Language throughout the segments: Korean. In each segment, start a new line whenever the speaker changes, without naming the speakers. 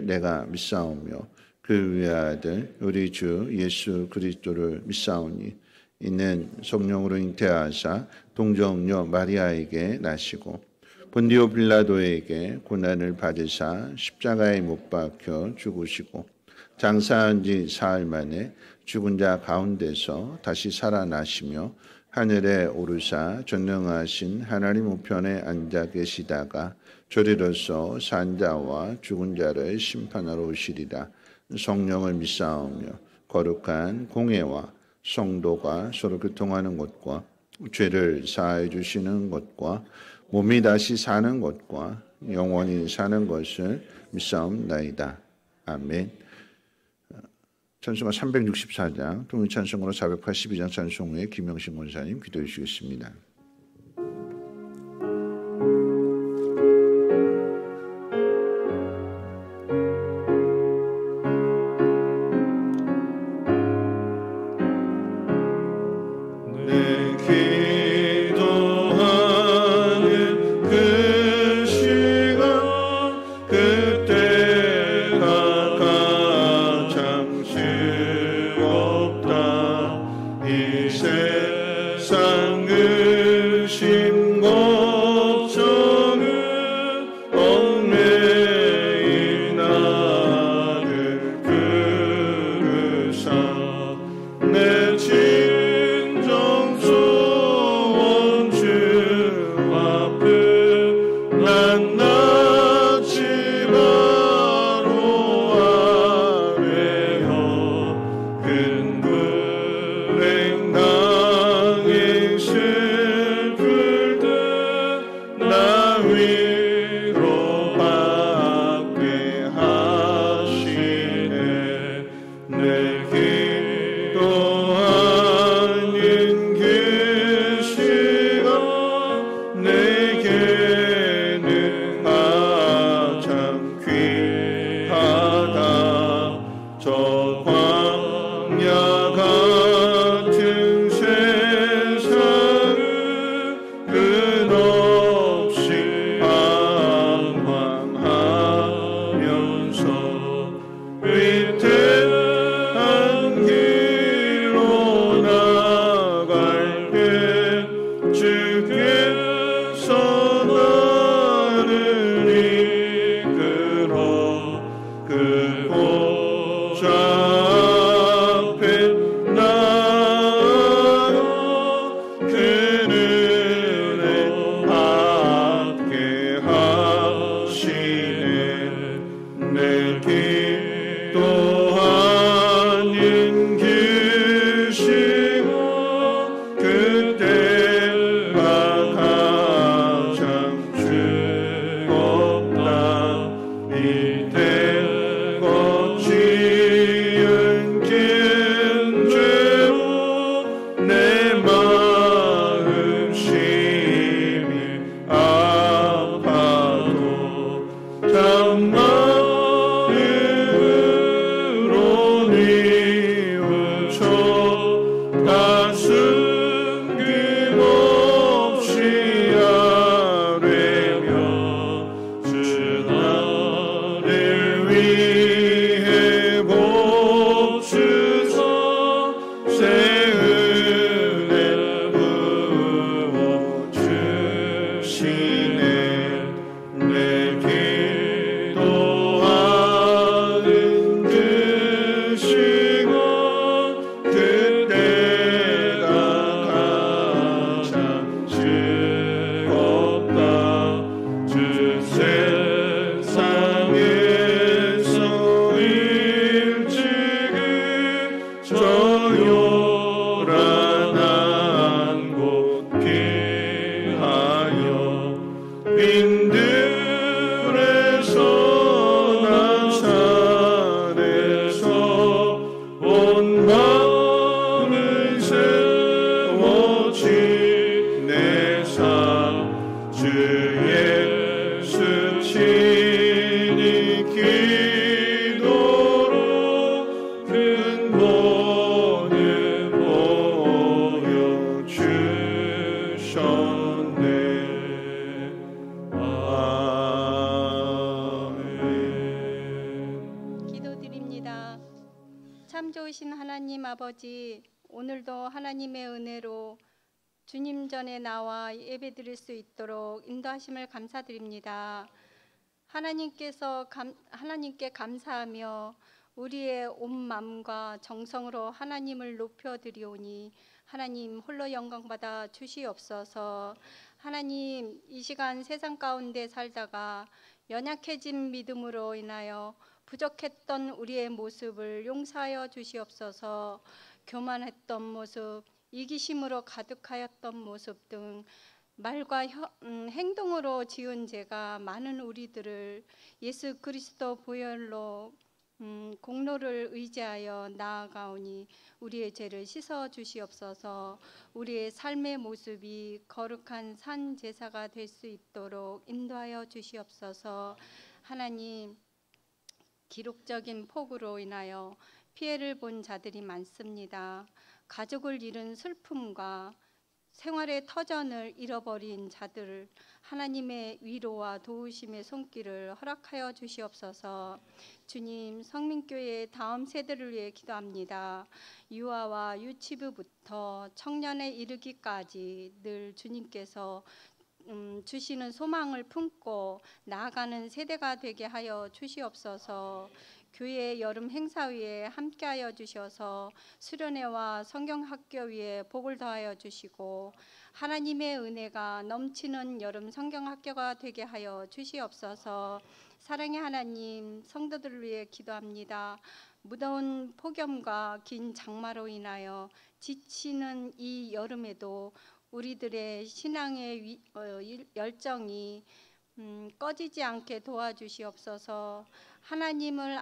내가 믿사오며 그 위의 아들 우리 주 예수 그리스도를 믿사오니 이는 성령으로 잉태하사 동정녀 마리아에게 나시고 본디오 빌라도에게 고난을 받으사 십자가에 못 박혀 죽으시고 장사한 지 사흘 만에 죽은 자 가운데서 다시 살아나시며 하늘에 오르사 전능하신 하나님 우편에 앉아 계시다가 저리로서 산 자와 죽은 자를 심판하러 오시리라. 성령을 믿사오며 거룩한 공회와 성도가 서로 교통하는 것과 죄를 사하여 주시는 것과 몸이 다시 사는 것과 영원히 사는 것을 믿사옵나이다. 아멘. 찬송가 364장, 통일찬송가로 482장 찬송 후에 김영신 권사님 기도해 주시겠습니다.
주 나를 참 좋으신 하나님 아버지, 오늘도 하나님의 은혜로 주님 전에 나와 예배드릴 수 있도록 인도하심을 감사드립니다. 하나님께 감사하며 우리의 온 마음과 정성으로 하나님을 높여드리오니 하나님 홀로 영광받아 주시옵소서. 하나님, 이 시간 세상 가운데 살다가 연약해진 믿음으로 인하여 부족했던 우리의 모습을 용서하여 주시옵소서. 교만했던 모습, 이기심으로 가득하였던 모습 등 말과 행동으로 지은 죄가 많은 우리들을 예수 그리스도 보혈로 공로를 의지하여 나아가오니 우리의 죄를 씻어 주시옵소서. 우리의 삶의 모습이 거룩한 산 제사가 될 수 있도록 인도하여 주시옵소서. 하나님, 기록적인 폭우로 인하여 피해를 본 자들이 많습니다. 가족을 잃은 슬픔과 생활의 터전을 잃어버린 자들, 하나님의 위로와 도우심의 손길을 허락하여 주시옵소서. 주님, 성민교회 다음 세대를 위해 기도합니다. 유아와 유치부부터 청년에 이르기까지 늘 주님께서 주시는 소망을 품고 나아가는 세대가 되게 하여 주시옵소서. 교회 여름 행사위에 함께하여 주셔서 수련회와 성경학교위에 복을 더하여 주시고 하나님의 은혜가 넘치는 여름 성경학교가 되게 하여 주시옵소서. 사랑의 하나님, 성도들을 위해 기도합니다. 무더운 폭염과 긴 장마로 인하여 지치는 이 여름에도 우리들의 신앙의 열정이 꺼지지 않게 도와주시옵소서. 하나님을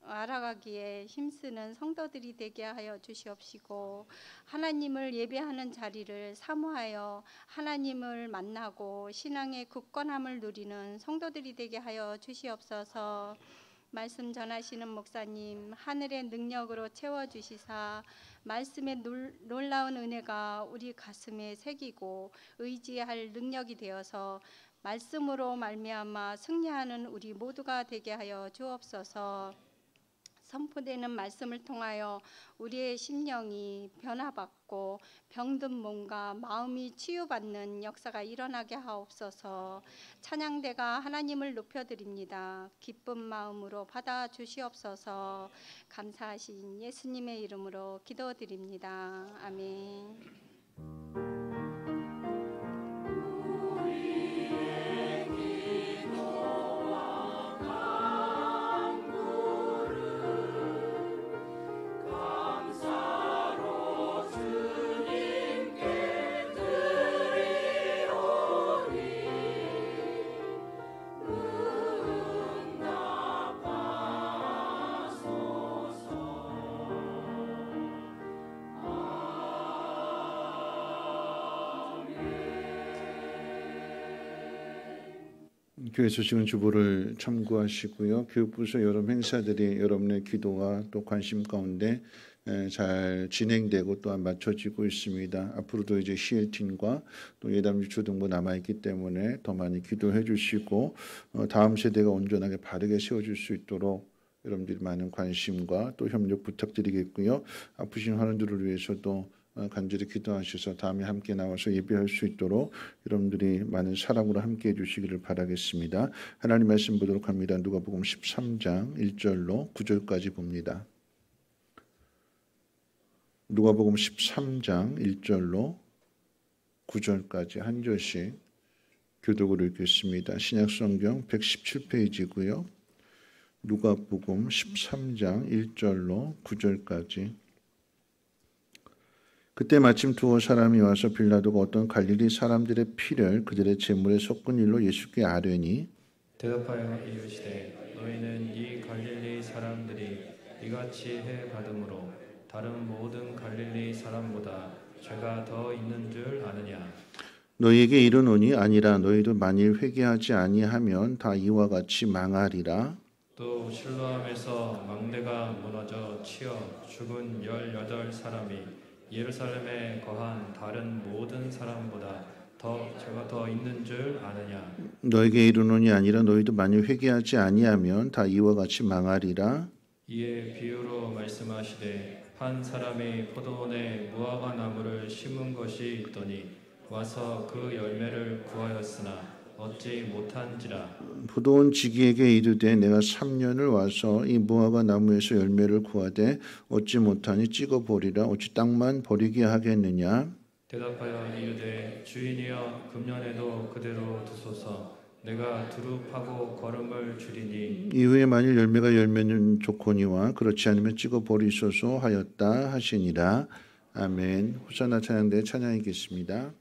알아가기에 힘쓰는 성도들이 되게 하여 주시옵시고 하나님을 예배하는 자리를 사모하여 하나님을 만나고 신앙의 굳건함을 누리는 성도들이 되게 하여 주시옵소서. 말씀 전하시는 목사님, 하늘의 능력으로 채워주시사 말씀의 놀라운 은혜가 우리 가슴에 새기고 의지할 능력이 되어서 말씀으로 말미암아 승리하는 우리 모두가 되게 하여 주옵소서. 선포되는 말씀을 통하여 우리의 심령이 변화받고 병든 몸과 마음이 치유받는 역사가 일어나게 하옵소서. 찬양대가 하나님을 높여드립니다. 기쁜 마음으로 받아 주시옵소서. 감사하신 예수님의 이름으로 기도드립니다. 아멘.
교회 소식은 주보를 참고하시고요. 교육부서 여름 행사들이 여러분의 기도와 또 관심 가운데 잘 진행되고 또한 맞춰지고 있습니다. 앞으로도 이제 CL팀과 또 예담 주등부 남아있기 때문에 더 많이 기도해 주시고 다음 세대가 온전하게 바르게 세워줄 수 있도록 여러분들이 많은 관심과 또 협력 부탁드리겠고요. 아프신 환우들을 위해서도 간절히 기도하셔서 다음에 함께 나와서 예배할 수 있도록 여러분들이 많은 사랑으로 함께 해주시기를 바라겠습니다. 하나님 말씀 보도록 합니다. 누가복음 13장 1절로 9절까지 봅니다. 누가복음 13장 1절로 9절까지 한 절씩 교독으로 읽겠습니다. 신약성경 117페이지고요. 누가복음 13장 1절로 9절까지. 그때 마침 두어 사람이 와서 빌라도가 어떤 갈릴리 사람들의 피를 그들의 제물에 섞은 일로 예수께 아뢰니
대답하여 이르시되 너희는 이 갈릴리 사람들이 이같이 해 받음으로 다른 모든 갈릴리 사람보다 죄가 더 있는 줄 아느냐.
너희에게 이르노니 아니라 너희도 만일 회개하지 아니하면 다 이와 같이 망하리라.
또 실로암에서 망대가 무너져 치어 죽은 18사람이 예루살렘에 거한 다른 모든 사람보다 죄가 더 있는 줄 아느냐.
너에게 이르노니 아니라 너희도 만일 회개하지 아니하면 다 이와 같이 망하리라.
이에 비유로 말씀하시되 한 사람이 포도원에 무화과 나무를 심은 것이 있더니 와서 그 열매를 구하였으나 얻지 못한지라.
포도원 지기에게 이르되 내가 3년을 와서 이 무화과 나무에서 열매를 구하되 얻지 못하니 찍어버리라. 어찌 땅만 버리게 하겠느냐.
대답하여 이르되 주인이여 금년에도 그대로 두소서. 내가 두루 파고 거름을 줄이니
이후에 만일 열매가 열매는 좋거니와 그렇지 않으면 찍어버리소서 하였다 하시니라. 아멘. 호산나 찬양대 찬양이겠습니다.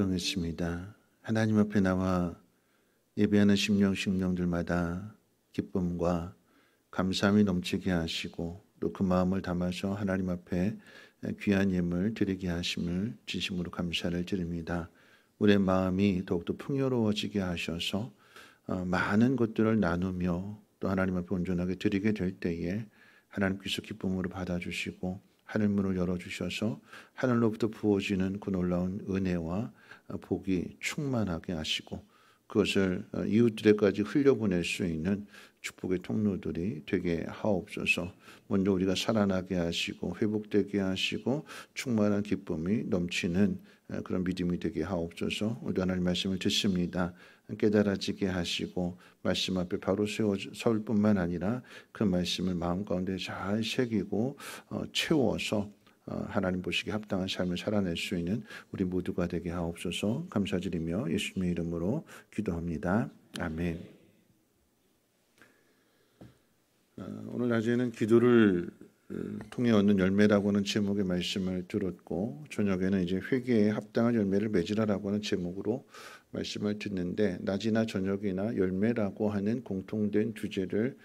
기도하겠습니다. 하나님 앞에 나와 예배하는 심령들마다 기쁨과 감사함이 넘치게 하시고 또 그 마음을 담아서 하나님 앞에 귀한 예물 드리게 하심을 진심으로 감사를 드립니다. 우리의 마음이 더욱더 풍요로워지게 하셔서 많은 것들을 나누며 또 하나님 앞에 온전하게 드리게 될 때에 하나님께서 기쁨으로 받아주시고 하늘문을 열어주셔서 하늘로부터 부어지는 그 놀라운 은혜와 복이 충만하게 하시고 그것을 이웃들에까지 흘려보낼 수 있는 축복의 통로들이 되게 하옵소서. 먼저 우리가 살아나게 하시고 회복되게 하시고 충만한 기쁨이 넘치는 그런 믿음이 되게 하옵소서. 우리 하나님 말씀을 듣습니다. 깨달아지게 하시고 말씀 앞에 바로 서울 뿐만 아니라 그 말씀을 마음 가운데 잘 새기고 채워서 하나님 보시기에 합당한 삶을 살아낼 수 있는 우리 모두가 되게 하옵소서. 감사드리며 예수님의 이름으로 기도합니다. 아멘. 오늘 낮에는 기도를 통해 얻는 열매라고 하는 제목의 말씀을 들었고 저녁에는 이제 회개에 합당한 열매를 맺으라라고 하는 제목으로 말씀을 듣는데 낮이나 저녁이나 열매라고 하는 공통된 주제를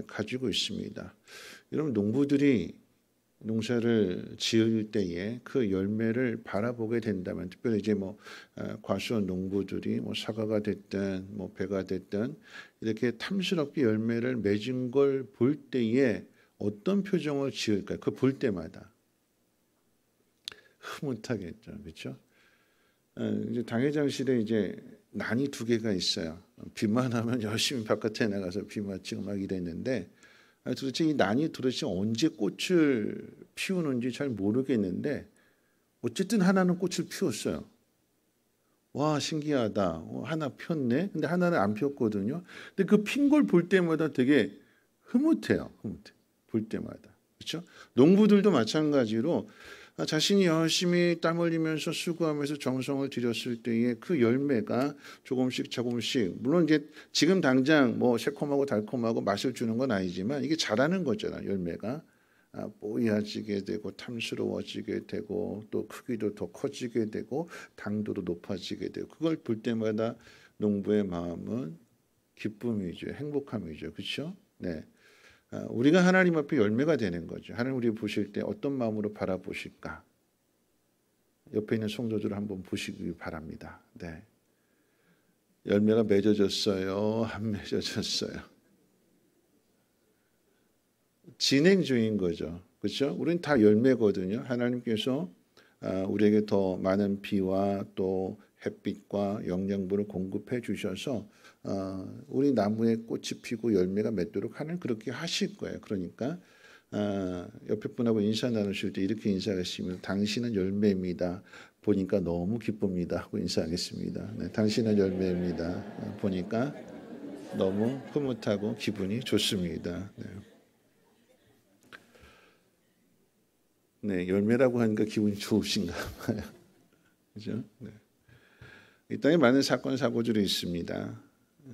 가지고 있습니다. 여러분 농부들이 농사를 지을 때에 그 열매를 바라보게 된다면 특별히 이제 과수원 농부들이 사과가 됐든 배가 됐든 이렇게 탐스럽게 열매를 맺은 걸 볼 때에 어떤 표정을 지을까요? 그 볼 때마다 흐뭇하겠죠, 그렇죠? 이제 당회장실에 이제 난이 2개가 있어요. 비만 하면 열심히 바깥에 나가서 비 맞히고 막 이랬는데 도대체 이 난이 도대체 언제 꽃을 피우는지 잘 모르겠는데 어쨌든 하나는 꽃을 피웠어요. 와 신기하다. 하나 폈네. 근데 하나는 안 폈거든요. 근데 그 핀 걸 볼 때마다 되게 흐뭇해요. 볼 때마다. 그렇죠? 농부들도 마찬가지로 자신이 열심히 땀 흘리면서 수고하면서 정성을 들였을 때에 그 열매가 조금씩 물론 이제 지금 당장 새콤하고 달콤하고 맛을 주는 건 아니지만 이게 자라는 거잖아요. 열매가 뽀얘지게 되고 탐스러워지게 되고 또 크기도 더 커지게 되고 당도도 높아지게 되고 그걸 볼 때마다 농부의 마음은 기쁨이죠. 행복함이죠. 그렇죠? 네. 우리가 하나님 앞에 열매가 되는 거죠. 하나님 우리 보실 때 어떤 마음으로 바라보실까? 옆에 있는 성도들을 한번 보시기 바랍니다. 네. 열매가 맺어졌어요? 안 맺어졌어요? 진행 중인 거죠. 그렇죠? 우리는 다 열매거든요. 하나님께서 우리에게 더 많은 비와 또 햇빛과 영양분을 공급해 주셔서 우리 나무에 꽃이 피고 열매가 맺도록 하는 그렇게 하실 거예요. 그러니까 옆에 분하고 인사 나누실 때 이렇게 인사하시면 당신은 열매입니다. 보니까 너무 기쁩니다 하고 인사하겠습니다. 네, 당신은 열매입니다. 보니까 너무 흐뭇하고 기분이 좋습니다. 네, 열매라고 하니까 기분이 좋으신가 봐요. 그죠? 네. 이 땅에 많은 사건 사고들이 있습니다.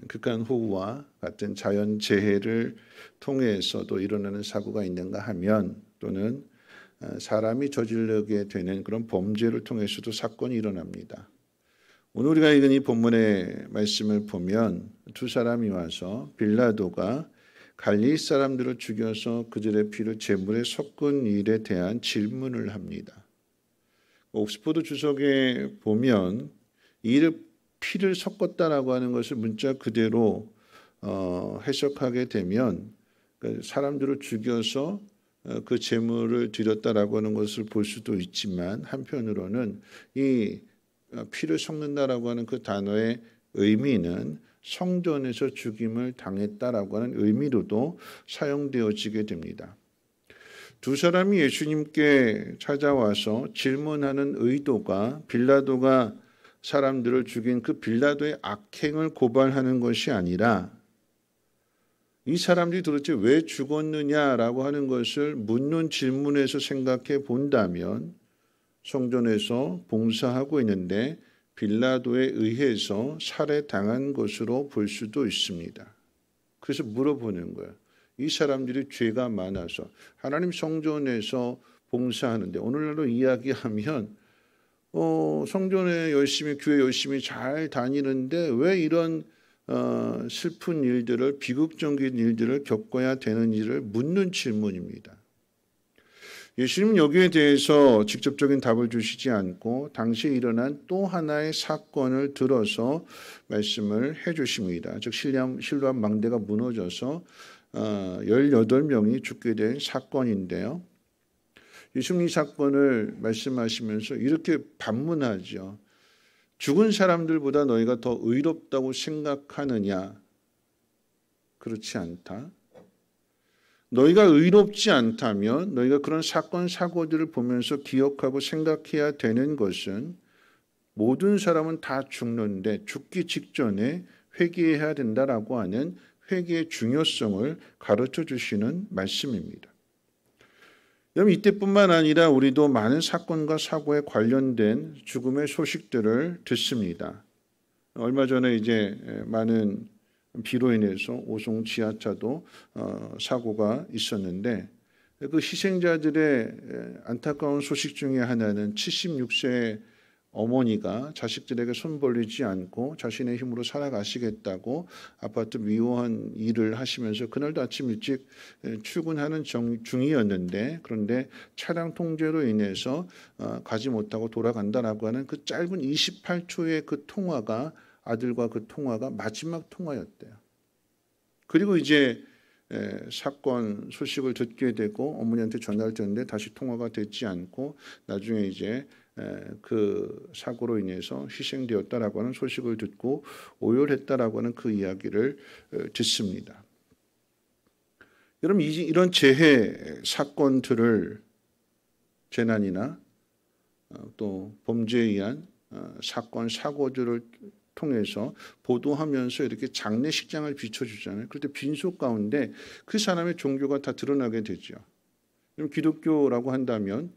극한 호우와 같은 자연재해를 통해서도 일어나는 사고가 있는가 하면 또는 사람이 저지르게 되는 그런 범죄를 통해서도 사건이 일어납니다. 오늘 우리가 읽은 이 본문의 말씀을 보면 2사람이 와서 빌라도가 갈릴리 사람들을 죽여서 그들의 피를 제물에 섞은 일에 대한 질문을 합니다. 옥스퍼드 주석에 보면 이 피를 섞었다라고 하는 것을 문자 그대로 해석하게 되면 사람들을 죽여서 그 제물을 드렸다라고 하는 것을 볼 수도 있지만 한편으로는 이 피를 섞는다라고 하는 그 단어의 의미는 성전에서 죽임을 당했다라고 하는 의미로도 사용되어지게 됩니다. 2사람이 예수님께 찾아와서 질문하는 의도가 빌라도가 사람들을 죽인 그 빌라도의 악행을 고발하는 것이 아니라 이 사람들이 도대체 왜 죽었느냐라고 하는 것을 묻는 질문에서 생각해 본다면 성전에서 봉사하고 있는데 빌라도에 의해서 살해당한 것으로 볼 수도 있습니다. 그래서 물어보는 거예요. 이 사람들이 죄가 많아서 하나님 성전에서 봉사하는데 오늘날로 이야기하면 성전에 열심히 교회 열심히 잘 다니는데 왜 이런 슬픈 일들을 비극적인 일들을 겪어야 되는지를 묻는 질문입니다. 예수님은 여기에 대해서 직접적인 답을 주시지 않고 당시에 일어난 또 하나의 사건을 들어서 말씀을 해주십니다. 즉 실로암 망대가 무너져서 18명이 죽게 된 사건인데요. 예수님 이 사건을 말씀하시면서 이렇게 반문하죠. 죽은 사람들보다 너희가 더 의롭다고 생각하느냐? 그렇지 않다. 너희가 의롭지 않다면 너희가 그런 사건 사고들을 보면서 기억하고 생각해야 되는 것은 모든 사람은 다 죽는데 죽기 직전에 회개해야 된다라고 하는 회개의 중요성을 가르쳐 주시는 말씀입니다. 여러분 이때뿐만 아니라 우리도 많은 사건과 사고에 관련된 죽음의 소식들을 듣습니다. 얼마 전에 이제 많은 비로 인해서 오송 지하차도 사고가 있었는데 그 희생자들의 안타까운 소식 중에 하나는 76세의 어머니가 자식들에게 손 벌리지 않고 자신의 힘으로 살아가시겠다고 아파트 미호한 일을 하시면서 그날도 아침 일찍 출근하는 중이었는데 그런데 차량 통제로 인해서 가지 못하고 돌아간다라고 하는 그 짧은 28초의 그 통화가 아들과 그 통화가 마지막 통화였대요. 그리고 이제 사건 소식을 듣게 되고 어머니한테 전화를 드렸는데 다시 통화가 되지 않고 나중에 이제 그 사고로 인해서 희생되었다라고 하는 소식을 듣고 오열했다라고 하는 그 이야기를 듣습니다. 여러분 이런 재해 사건들을 재난이나 또 범죄에 의한 사건 사고들을 통해서 보도하면서 이렇게 장례식장을 비춰주잖아요. 그럴 때 빈소 가운데 그 사람의 종교가 다 드러나게 되죠. 기독교라고 한다면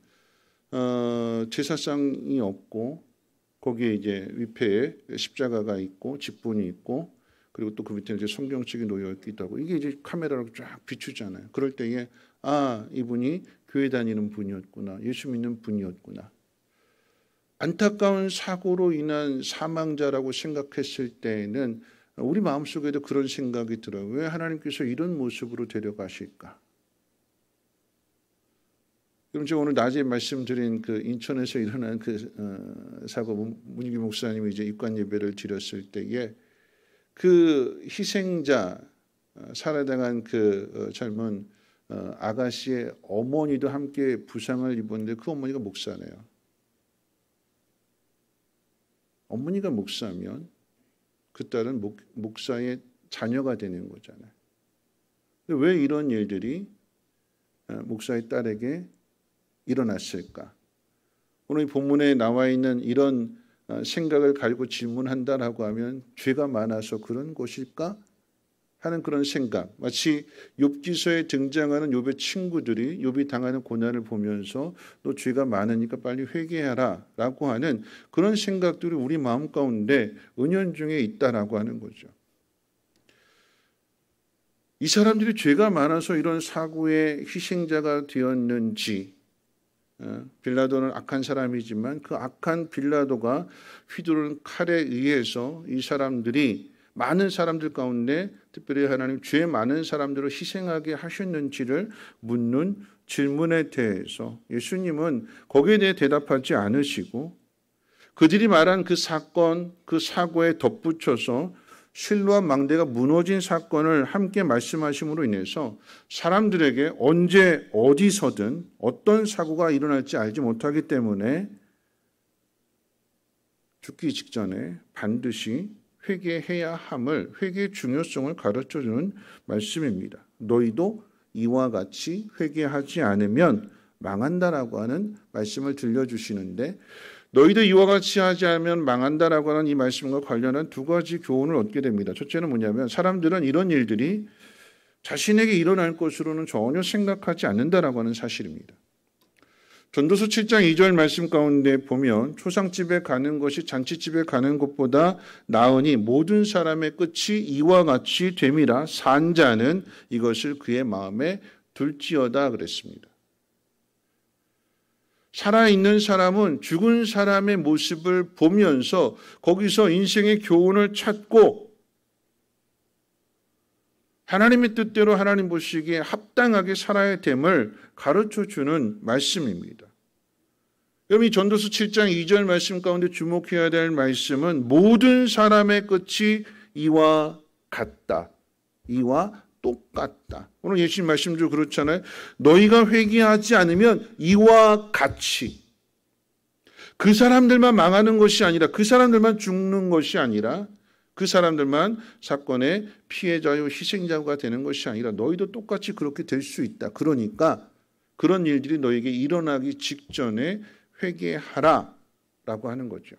제사상이 없고 거기에 이제 위패에 십자가가 있고 직분이 있고 그리고 또 그 밑에 이제 성경책이 놓여 있기도 하고 이게 이제 카메라로 쫙 비추잖아요. 그럴 때에 이분이 교회 다니는 분이었구나, 예수 믿는 분이었구나. 안타까운 사고로 인한 사망자라고 생각했을 때에는 우리 마음속에도 그런 생각이 들어요. 왜 하나님께서 이런 모습으로 데려가실까? 그럼 제가 오늘 낮에 말씀드린 그 인천에서 일어난 그 사고 문기 목사님이 이제 입관 예배를 드렸을 때에 그 희생자 살해당한 그 젊은 아가씨의 어머니도 함께 부상을 입었는데 그 어머니가 목사네요. 어머니가 목사면 그 딸은 목사의 자녀가 되는 거잖아요. 왜 이런 일들이 목사의 딸에게 일어났을까? 오늘 이 본문에 나와 있는 이런 생각을 가지고 질문한다라고 하면 죄가 많아서 그런 것일까? 하는 그런 생각. 마치 욥기서에 등장하는 욥의 친구들이 욥이 당하는 고난을 보면서 너 죄가 많으니까 빨리 회개하라 라고 하는 그런 생각들이 우리 마음 가운데 은연중에 있다라고 하는 거죠. 이 사람들이 죄가 많아서 이런 사고의 희생자가 되었는지 빌라도는 악한 사람이지만 그 악한 빌라도가 휘두른 칼에 의해서 이 사람들이 많은 사람들 가운데 특별히 하나님 죄 많은 사람들을 희생하게 하셨는지를 묻는 질문에 대해서 예수님은 거기에 대해 대답하지 않으시고 그들이 말한 그 사건, 그 사고에 덧붙여서 실로암 망대가 무너진 사건을 함께 말씀하심으로 인해서 사람들에게 언제 어디서든 어떤 사고가 일어날지 알지 못하기 때문에 죽기 직전에 반드시 회개해야 함을 회개의 중요성을 가르쳐주는 말씀입니다. 너희도 이와 같이 회개하지 않으면 망한다라고 하는 말씀을 들려주시는데 너희도 이와 같이 하지 않으면 망한다라고 하는 이 말씀과 관련한 두 가지 교훈을 얻게 됩니다. 첫째는 뭐냐면 사람들은 이런 일들이 자신에게 일어날 것으로는 전혀 생각하지 않는다라고 하는 사실입니다. 전도서 7장 2절 말씀 가운데 보면 초상집에 가는 것이 잔치집에 가는 것보다 나으니 모든 사람의 끝이 이와 같이 됨이라 산 자는 이것을 그의 마음에 둘지어다 그랬습니다. 살아있는 사람은 죽은 사람의 모습을 보면서 거기서 인생의 교훈을 찾고 하나님의 뜻대로 하나님 보시기에 합당하게 살아야 됨을 가르쳐주는 말씀입니다. 여러분 이 전도서 7장 2절 말씀 가운데 주목해야 될 말씀은 모든 사람의 끝이 이와 같다. 이와 똑같다. 오늘 예수님 말씀도 그렇잖아요. 너희가 회개하지 않으면 이와 같이 그 사람들만 망하는 것이 아니라 그 사람들만 죽는 것이 아니라 그 사람들만 사건의 피해자요 희생자가 되는 것이 아니라 너희도 똑같이 그렇게 될 수 있다. 그러니까 그런 일들이 너에게 일어나기 직전에 회개하라 라고 하는 거죠.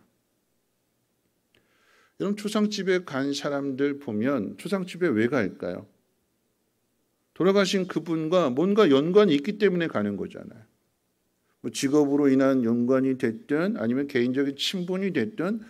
여러분 초상집에 간 사람들 보면 초상집에 왜 갈까요? 돌아가신 그분과 뭔가 연관이 있기 때문에 가는 거잖아요. 뭐 직업으로 인한 연관이 됐든 아니면 개인적인 친분이 됐든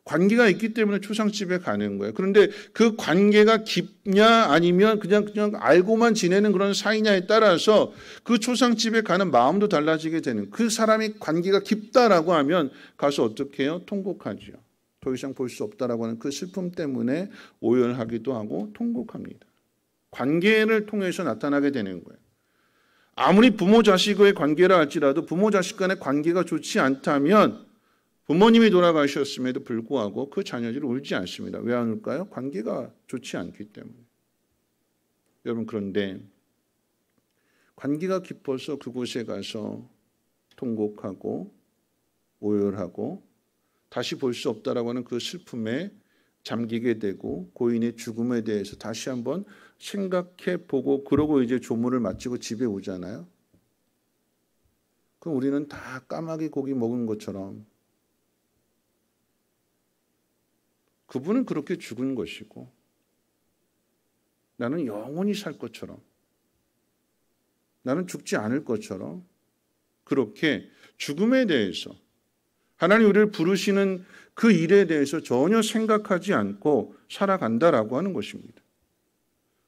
관계가 있기 때문에 초상집에 가는 거예요. 그런데 그 관계가 깊냐 아니면 그냥 알고만 지내는 그런 사이냐에 따라서 그 초상집에 가는 마음도 달라지게 되는, 그 사람이 관계가 깊다라고 하면 가서 어떻게 해요? 통곡하죠. 더 이상 볼 수 없다라고 하는 그 슬픔 때문에 오열하기도 하고 통곡합니다. 관계를 통해서 나타나게 되는 거예요. 아무리 부모 자식의 관계라 할지라도 부모 자식 간의 관계가 좋지 않다면 부모님이 돌아가셨음에도 불구하고 그 자녀들이 울지 않습니다. 왜 안 울까요? 관계가 좋지 않기 때문에. 여러분 그런데 관계가 깊어서 그곳에 가서 통곡하고 오열하고 다시 볼 수 없다라고 하는 그 슬픔에 잠기게 되고 고인의 죽음에 대해서 다시 한번 생각해 보고 그러고 이제 조문을 마치고 집에 오잖아요. 그럼 우리는 다 까마귀 고기 먹은 것처럼 그분은 그렇게 죽은 것이고 나는 영원히 살 것처럼, 나는 죽지 않을 것처럼 그렇게 죽음에 대해서 하나님 우리를 부르시는 그 일에 대해서 전혀 생각하지 않고 살아간다라고 하는 것입니다.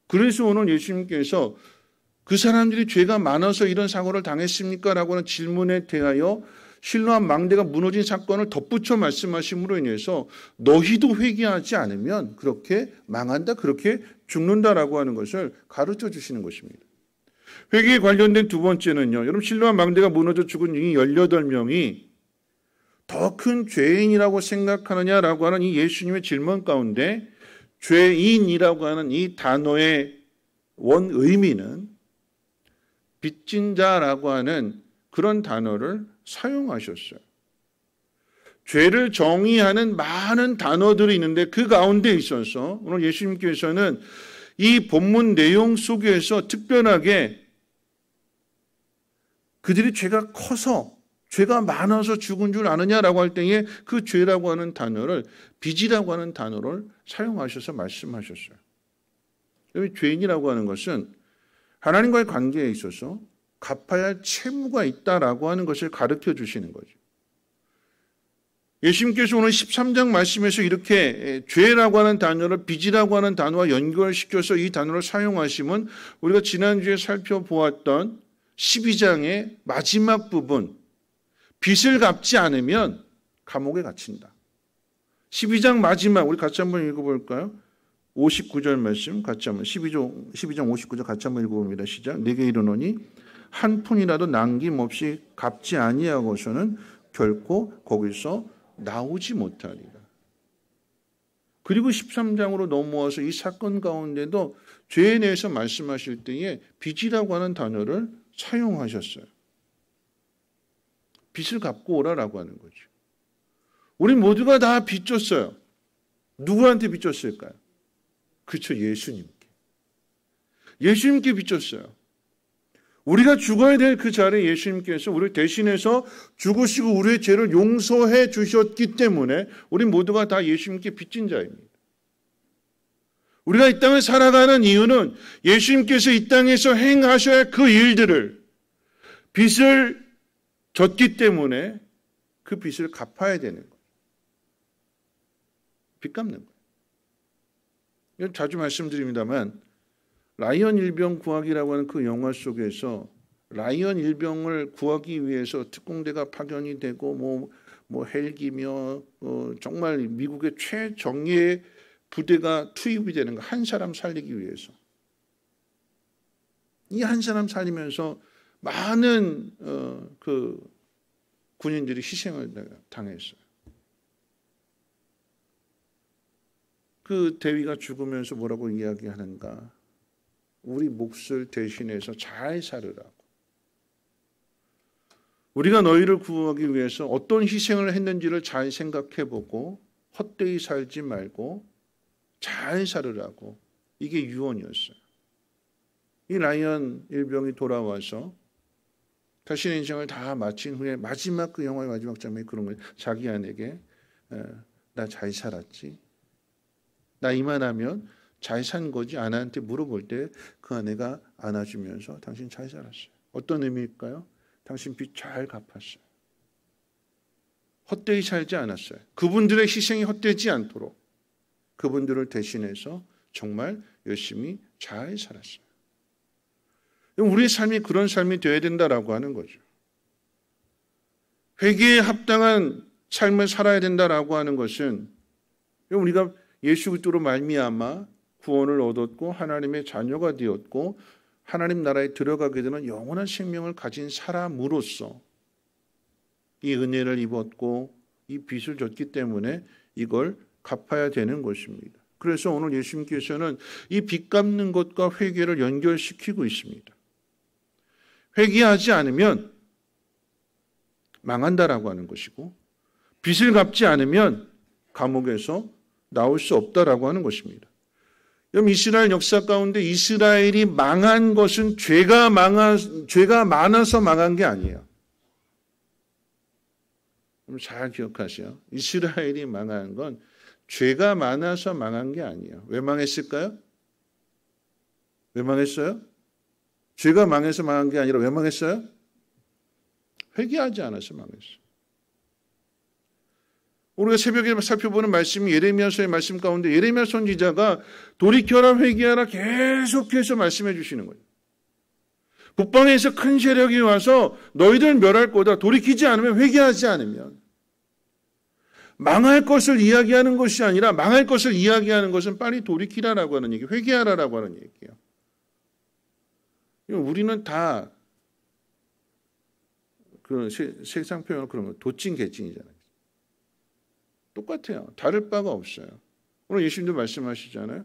그래서 오늘 예수님께서 그 사람들이 죄가 많아서 이런 사고를 당했습니까? 라고 하는 질문에 대하여 실로암 망대가 무너진 사건을 덧붙여 말씀하심으로 인해서 너희도 회개하지 않으면 그렇게 망한다, 그렇게 죽는다라고 하는 것을 가르쳐 주시는 것입니다. 회개에 관련된 두 번째는요. 여러분 실로암 망대가 무너져 죽은 이 18명이 더 큰 죄인이라고 생각하느냐라고 하는 이 예수님의 질문 가운데 죄인이라고 하는 이 단어의 원 의미는 빚진 자라고 하는 그런 단어를 사용하셨어요. 죄를 정의하는 많은 단어들이 있는데 그 가운데 있어서 오늘 예수님께서는 이 본문 내용 속에서 특별하게 그들이 죄가 커서 죄가 많아서 죽은 줄 아느냐라고 할 때에 그 죄라고 하는 단어를 빚이라고 하는 단어를 사용하셔서 말씀하셨어요. 여기 죄인이라고 하는 것은 하나님과의 관계에 있어서 갚아야 할 채무가 있다라고 하는 것을 가르쳐 주시는 거죠. 예수님께서 오늘 13장 말씀에서 이렇게 죄라고 하는 단어를 빚이라고 하는 단어와 연결시켜서 이 단어를 사용하시면 우리가 지난주에 살펴보았던 12장의 마지막 부분, 빚을 갚지 않으면 감옥에 갇힌다. 12장 마지막 우리 같이 한번 읽어볼까요? 59절 말씀 같이 한번 12장 59절 같이 한번 읽어봅니다. 시작. 내게 이르노니 한 푼이라도 남김없이 갚지 아니하고서는 결코 거기서 나오지 못하리라. 그리고 13장으로 넘어와서 이 사건 가운데도 죄에 대해서 말씀하실 때에 빚이라고 하는 단어를 사용하셨어요. 빚을 갚고 오라라고 하는 거죠. 우리 모두가 다 빚졌어요. 누구한테 빚졌을까요? 그렇죠. 예수님께. 예수님께 빚졌어요. 우리가 죽어야 될 그 자리에 예수님께서 우리를 대신해서 죽으시고 우리의 죄를 용서해 주셨기 때문에 우리 모두가 다 예수님께 빚진 자입니다. 우리가 이 땅을 살아가는 이유는 예수님께서 이 땅에서 행하셔야 할 그 일들을 빚을 졌기 때문에 그 빚을 갚아야 되는 거예요. 빚 갚는 거예요. 자주 말씀드립니다만 라이언 일병 구하기라고 하는 그 영화 속에서 라이언 일병을 구하기 위해서 특공대가 파견이 되고 뭐 헬기며 정말 미국의 최정예 부대가 투입이 되는 거, 한 사람 살리기 위해서. 이 한 사람 살리면서 많은 그 군인들이 희생을 당했어요. 그 대위가 죽으면서 뭐라고 이야기하는가? 우리 몫을 대신해서 잘 살으라고. 우리가 너희를 구하기 위해서 어떤 희생을 했는지를 잘 생각해보고 헛되이 살지 말고 잘 살으라고. 이게 유언이었어요. 이 라이언 일병이 돌아와서 자신의 인생을 다 마친 후에 마지막 그 영화의 마지막 장면이 그런 거예요. 자기 아내에게 나 잘 살았지? 나 이만하면 잘 산 거지? 아내한테 물어볼 때 그 아내가 안아주면서 당신 잘 살았어요. 어떤 의미일까요? 당신 빚 잘 갚았어요. 헛되이 살지 않았어요. 그분들의 희생이 헛되지 않도록 그분들을 대신해서 정말 열심히 잘 살았어요. 우리의 삶이 그런 삶이 되어야 된다라고 하는 거죠. 회개에 합당한 삶을 살아야 된다라고 하는 것은 우리가 예수 그리스도로 말미암아 구원을 얻었고 하나님의 자녀가 되었고 하나님 나라에 들어가게 되는 영원한 생명을 가진 사람으로서 이 은혜를 입었고 이 빚을 졌기 때문에 이걸 갚아야 되는 것입니다. 그래서 오늘 예수님께서는 이 빚 갚는 것과 회개를 연결시키고 있습니다. 회개하지 않으면 망한다라고 하는 것이고 빚을 갚지 않으면 감옥에서 나올 수 없다라고 하는 것입니다. 여러분, 이스라엘 역사 가운데 이스라엘이 망한 것은 죄가 많아서 망한 게 아니에요. 잘 기억하세요. 이스라엘이 망한 건 죄가 많아서 망한 게 아니에요. 왜 망했을까요? 왜 망했어요? 죄가 망해서 망한 게 아니라 왜 망했어요? 회개하지 않아서 망했어요. 우리가 새벽에 살펴보는 말씀이 예레미야서의 말씀 가운데 예레미야 선지자가 돌이켜라 회개하라 계속해서 말씀해 주시는 거예요. 북방에서 큰 세력이 와서 너희들 멸할 거다. 돌이키지 않으면, 회개하지 않으면. 망할 것을 이야기하는 것이 아니라 망할 것을 이야기하는 것은 빨리 돌이키라라고 하는 얘기, 회개하라라고 하는 얘기예요. 우리는 다 그 세상 표현으로 그런 거 도찐 개찐이잖아요. 똑같아요. 다를 바가 없어요. 오늘 예수님도 말씀하시잖아요.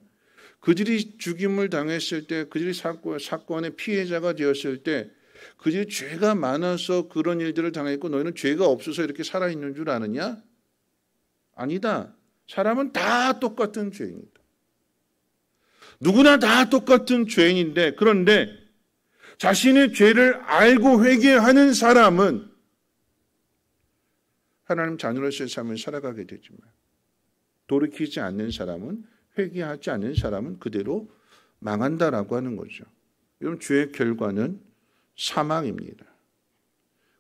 그들이 죽임을 당했을 때, 그들이 사건의 피해자가 되었을 때 그들이 죄가 많아서 그런 일들을 당했고 너희는 죄가 없어서 이렇게 살아있는 줄 아느냐? 아니다. 사람은 다 똑같은 죄인이다. 누구나 다 똑같은 죄인인데, 그런데 자신의 죄를 알고 회개하는 사람은 하나님 자녀로서의 삶을 살아가게 되지만 돌이키지 않는 사람은, 회개하지 않는 사람은 그대로 망한다라고 하는 거죠. 여러분, 죄의 결과는 사망입니다.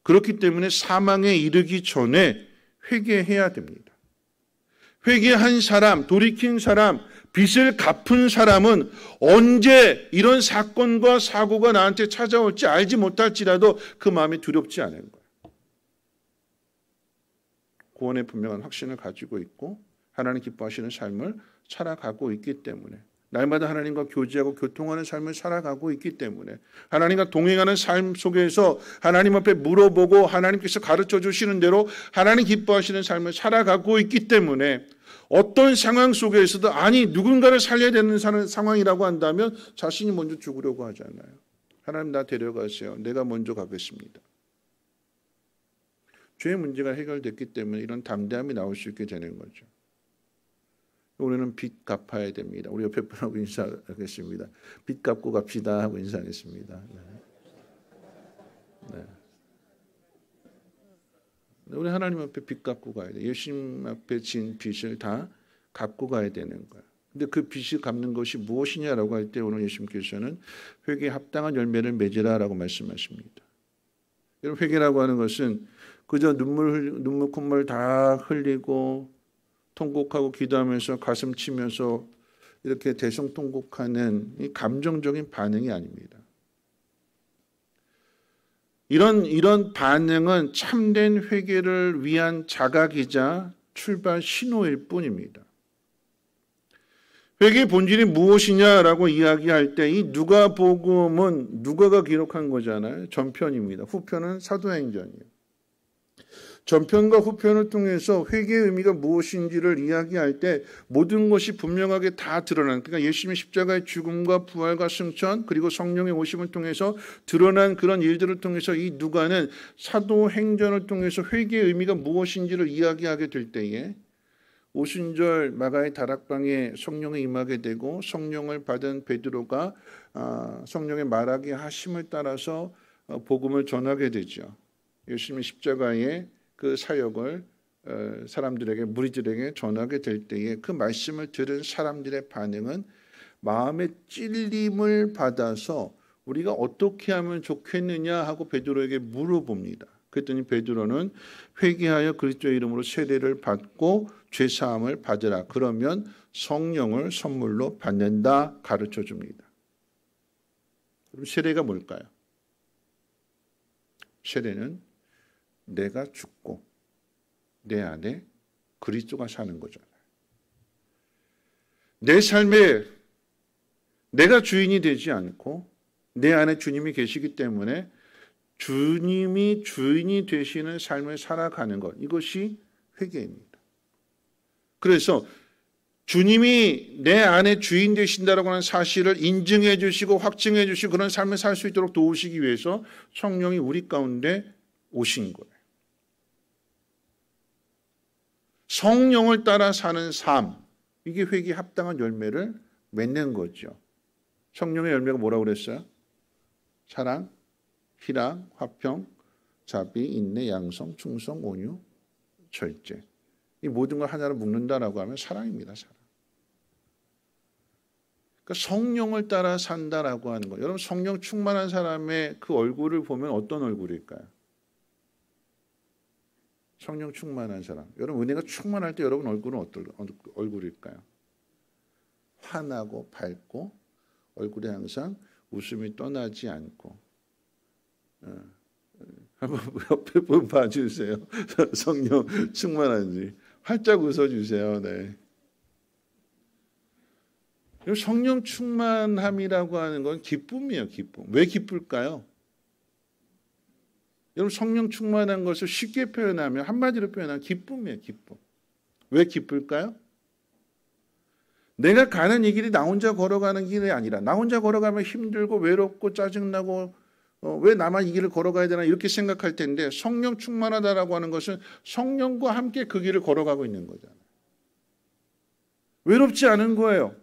그렇기 때문에 사망에 이르기 전에 회개해야 됩니다. 회개한 사람, 돌이킨 사람, 빚을 갚은 사람은 언제 이런 사건과 사고가 나한테 찾아올지 알지 못할지라도 그 마음이 두렵지 않은 거예요. 구원의 분명한 확신을 가지고 있고 하나님 기뻐하시는 삶을 살아가고 있기 때문에, 날마다 하나님과 교제하고 교통하는 삶을 살아가고 있기 때문에, 하나님과 동행하는 삶 속에서 하나님 앞에 물어보고 하나님께서 가르쳐 주시는 대로 하나님 기뻐하시는 삶을 살아가고 있기 때문에 어떤 상황 속에서도 누군가를 살려야 되는 상황이라고 한다면 자신이 먼저 죽으려고 하지 않아요. 하나님, 나 데려가세요. 내가 먼저 가겠습니다. 죄의 문제가 해결됐기 때문에 이런 담대함이 나올 수 있게 되는 거죠. 우리는 빚 갚아야 됩니다. 우리 옆에 분하고 인사하겠습니다. 빚 갚고 갑시다 하고 인사하겠습니다. 네. 우리 하나님 앞에 빚 갚고 가야 돼요. 예수님 앞에 진 빚을 다 갚고 가야 되는 거예요. 근데 그 빚을 갚는 것이 무엇이냐라고 할 때 오늘 예수님께서는 회개에 합당한 열매를 맺으라라고 말씀하십니다. 여러분, 회개라고 하는 것은 그저 눈물 콧물 다 흘리고 통곡하고 기도하면서 가슴 치면서 이렇게 대성통곡하는 이 감정적인 반응이 아닙니다. 이런 반응은 참된 회개를 위한 자각이자 출발 신호일 뿐입니다. 회개의 본질이 무엇이냐라고 이야기할 때 이 누가복음은 누가가 기록한 거잖아요. 전편입니다. 후편은 사도행전이에요. 전편과 후편을 통해서 회개의 의미가 무엇인지를 이야기할 때 모든 것이 분명하게 다 드러난, 그러니까 예수님의 십자가의 죽음과 부활과 승천 그리고 성령의 오심을 통해서 드러난 그런 일들을 통해서 이 누가는 사도행전을 통해서 회개의 의미가 무엇인지를 이야기하게 될 때에 오순절 마가의 다락방에 성령이 임하게 되고 성령을 받은 베드로가 성령의 말하게 하심을 따라서 복음을 전하게 되죠. 예수님의 십자가의 그 사역을 사람들에게, 무리들에게 전하게 될 때에 그 말씀을 들은 사람들의 반응은 마음의 찔림을 받아서 우리가 어떻게 하면 좋겠느냐 하고 베드로에게 물어봅니다. 그랬더니 베드로는 회개하여 그리스도의 이름으로 세례를 받고 죄사함을 받으라. 그러면 성령을 선물로 받는다 가르쳐 줍니다. 그럼 세례가 뭘까요? 세례는 내가 죽고 내 안에 그리스도가 사는 거잖아요. 내 삶에 내가 주인이 되지 않고 내 안에 주님이 계시기 때문에 주님이 주인이 되시는 삶을 살아가는 것, 이것이 회개입니다. 그래서 주님이 내 안에 주인 되신다라고 하는 사실을 인증해 주시고 확증해 주시고 그런 삶을 살 수 있도록 도우시기 위해서 성령이 우리 가운데 오신 거예요. 성령을 따라 사는 삶, 이게 회개에 합당한 열매를 맺는 거죠. 성령의 열매가 뭐라고 그랬어요? 사랑, 희락, 화평, 자비, 인내, 양성, 충성, 온유, 절제. 이 모든 걸 하나로 묶는다라고 하면 사랑입니다. 사랑. 그러니까 성령을 따라 산다라고 하는 거. 여러분 성령 충만한 사람의 그 얼굴을 보면 어떤 얼굴일까요? 성령 충만한 사람. 여러분 은혜가 충만할 때 여러분 얼굴은 어떤 얼굴일까요? 환하고 밝고 얼굴에 항상 웃음이 떠나지 않고. 한번 옆에 분 봐주세요. 성령 충만한지. 활짝 웃어주세요. 네. 성령 충만함이라고 하는 건 기쁨이에요. 기쁨. 왜 기쁠까요? 여러분 성령 충만한 것을 쉽게 표현하면 한마디로 표현하면 기쁨이에요. 기쁨. 왜 기쁠까요? 내가 가는 이 길이 나 혼자 걸어가는 길이 아니라 나 혼자 걸어가면 힘들고 외롭고 짜증나고 왜 나만 이 길을 걸어가야 되나 이렇게 생각할 텐데 성령 충만하다라고 하는 것은 성령과 함께 그 길을 걸어가고 있는 거잖아요. 외롭지 않은 거예요.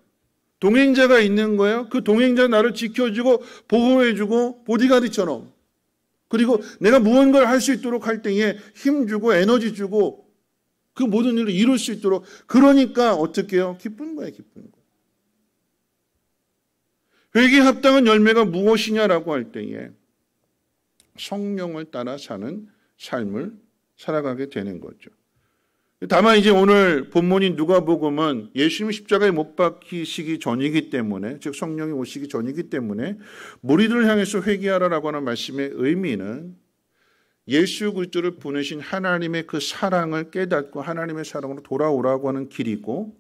동행자가 있는 거예요. 그 동행자 나를 지켜주고 보호해주고 보디가드처럼. 그리고 내가 무언가를 할 수 있도록 할 때에 힘주고 에너지 주고 그 모든 일을 이룰 수 있도록. 그러니까 어떻게 해요? 기쁜 거예요. 기쁜 거. 회개에 합당한 열매가 무엇이냐라고 할 때에 성령을 따라 사는 삶을 살아가게 되는 거죠. 다만 이제 오늘 본문인 누가복음은 예수님이 십자가에 못 박히시기 전이기 때문에, 즉 성령이 오시기 전이기 때문에 무리들을 향해서 회개하라라고 하는 말씀의 의미는 예수 그리스도를 보내신 하나님의 그 사랑을 깨닫고 하나님의 사랑으로 돌아오라고 하는 길이고,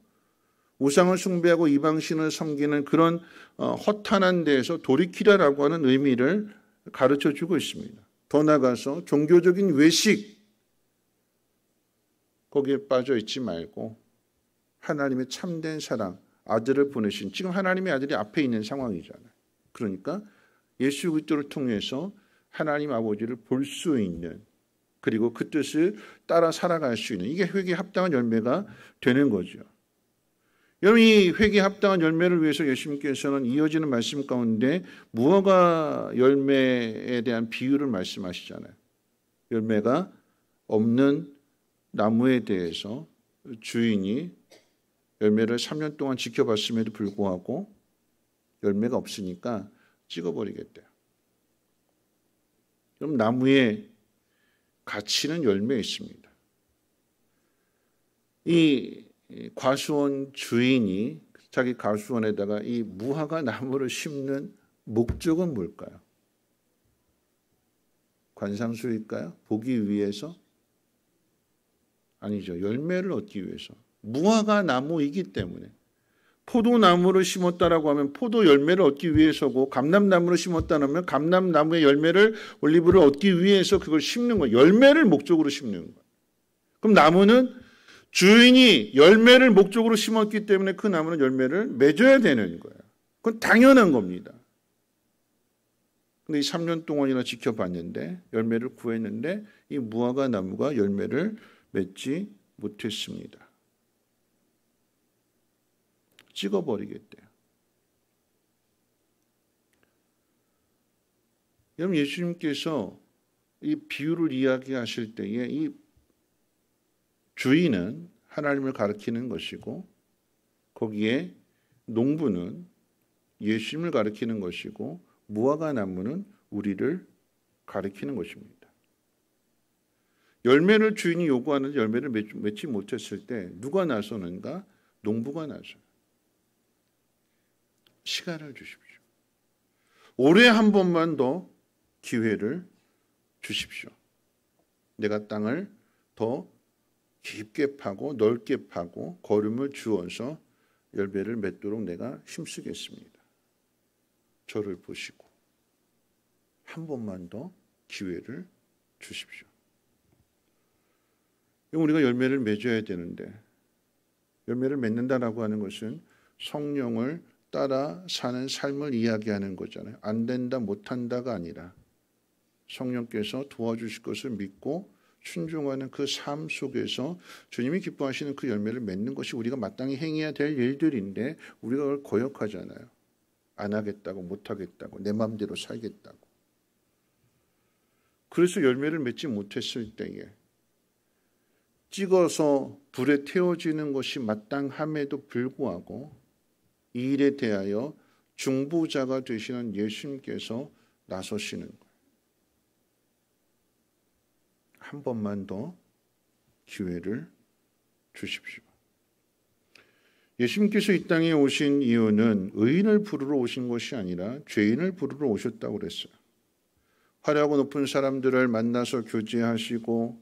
우상을 숭배하고 이방신을 섬기는 그런 허탄한 데에서 돌이키라라고 하는 의미를 가르쳐주고 있습니다. 더 나아가서 종교적인 외식, 거기에 빠져 있지 말고 하나님의 참된 사랑, 아들을 보내신, 지금 하나님의 아들이 앞에 있는 상황이잖아요. 그러니까 예수 그리스도를 통해서 하나님 아버지를 볼 수 있는, 그리고 그 뜻을 따라 살아갈 수 있는, 이게 회개에 합당한 열매가 되는 거죠. 여러분 이 회개에 합당한 열매를 위해서 예수님께서는 이어지는 말씀 가운데 무화과 열매에 대한 비유를 말씀하시잖아요. 열매가 없는 나무에 대해서 주인이 열매를 3년 동안 지켜봤음에도 불구하고 열매가 없으니까 찍어버리겠대요. 그럼 나무에 가치는 열매에 있습니다. 이 과수원 주인이 자기 과수원에다가 이 무화과 나무를 심는 목적은 뭘까요? 관상수일까요? 보기 위해서? 아니죠. 열매를 얻기 위해서. 무화과 나무이기 때문에. 포도나무를 심었다라고 하면 포도 열매를 얻기 위해서고, 감람나무를 심었다면 감람나무의 열매를, 올리브를 얻기 위해서 그걸 심는 거예요. 열매를 목적으로 심는 거예요. 그럼 나무는 주인이 열매를 목적으로 심었기 때문에 그 나무는 열매를 맺어야 되는 거예요. 그건 당연한 겁니다. 근데 이 3년 동안이나 지켜봤는데, 열매를 구했는데 이 무화과 나무가 열매를 맺지 못했습니다. 찍어버리겠대요. 여러분, 예수님께서 이 비유를 이야기하실 때에 이 주인은 하나님을 가리키는 것이고, 거기에 농부는 예수님을 가리키는 것이고, 무화과 나무는 우리를 가리키는 것입니다. 열매를 주인이 요구하는데 열매를 맺지 못했을 때 누가 나서는가? 농부가 나서요. 시간을 주십시오. 올해 한 번만 더 기회를 주십시오. 내가 땅을 더 깊게 파고 넓게 파고 거름을 주어서 열매를 맺도록 내가 힘쓰겠습니다. 저를 보시고 한 번만 더 기회를 주십시오. 우리가 열매를 맺어야 되는데, 열매를 맺는다라고 하는 것은 성령을 따라 사는 삶을 이야기하는 거잖아요. 안 된다, 못한다가 아니라 성령께서 도와주실 것을 믿고 순종하는 그 삶 속에서 주님이 기뻐하시는 그 열매를 맺는 것이 우리가 마땅히 행해야 될 일들인데, 우리가 그걸 거역하잖아요. 안 하겠다고, 못 하겠다고, 내 마음대로 살겠다고. 그래서 열매를 맺지 못했을 때에 찍어서 불에 태워지는 것이 마땅함에도 불구하고 이 일에 대하여 중보자가 되시는 예수님께서 나서시는 거예요. 한 번만 더 기회를 주십시오. 예수님께서 이 땅에 오신 이유는 의인을 부르러 오신 것이 아니라 죄인을 부르러 오셨다고 그랬어요. 화려하고 높은 사람들을 만나서 교제하시고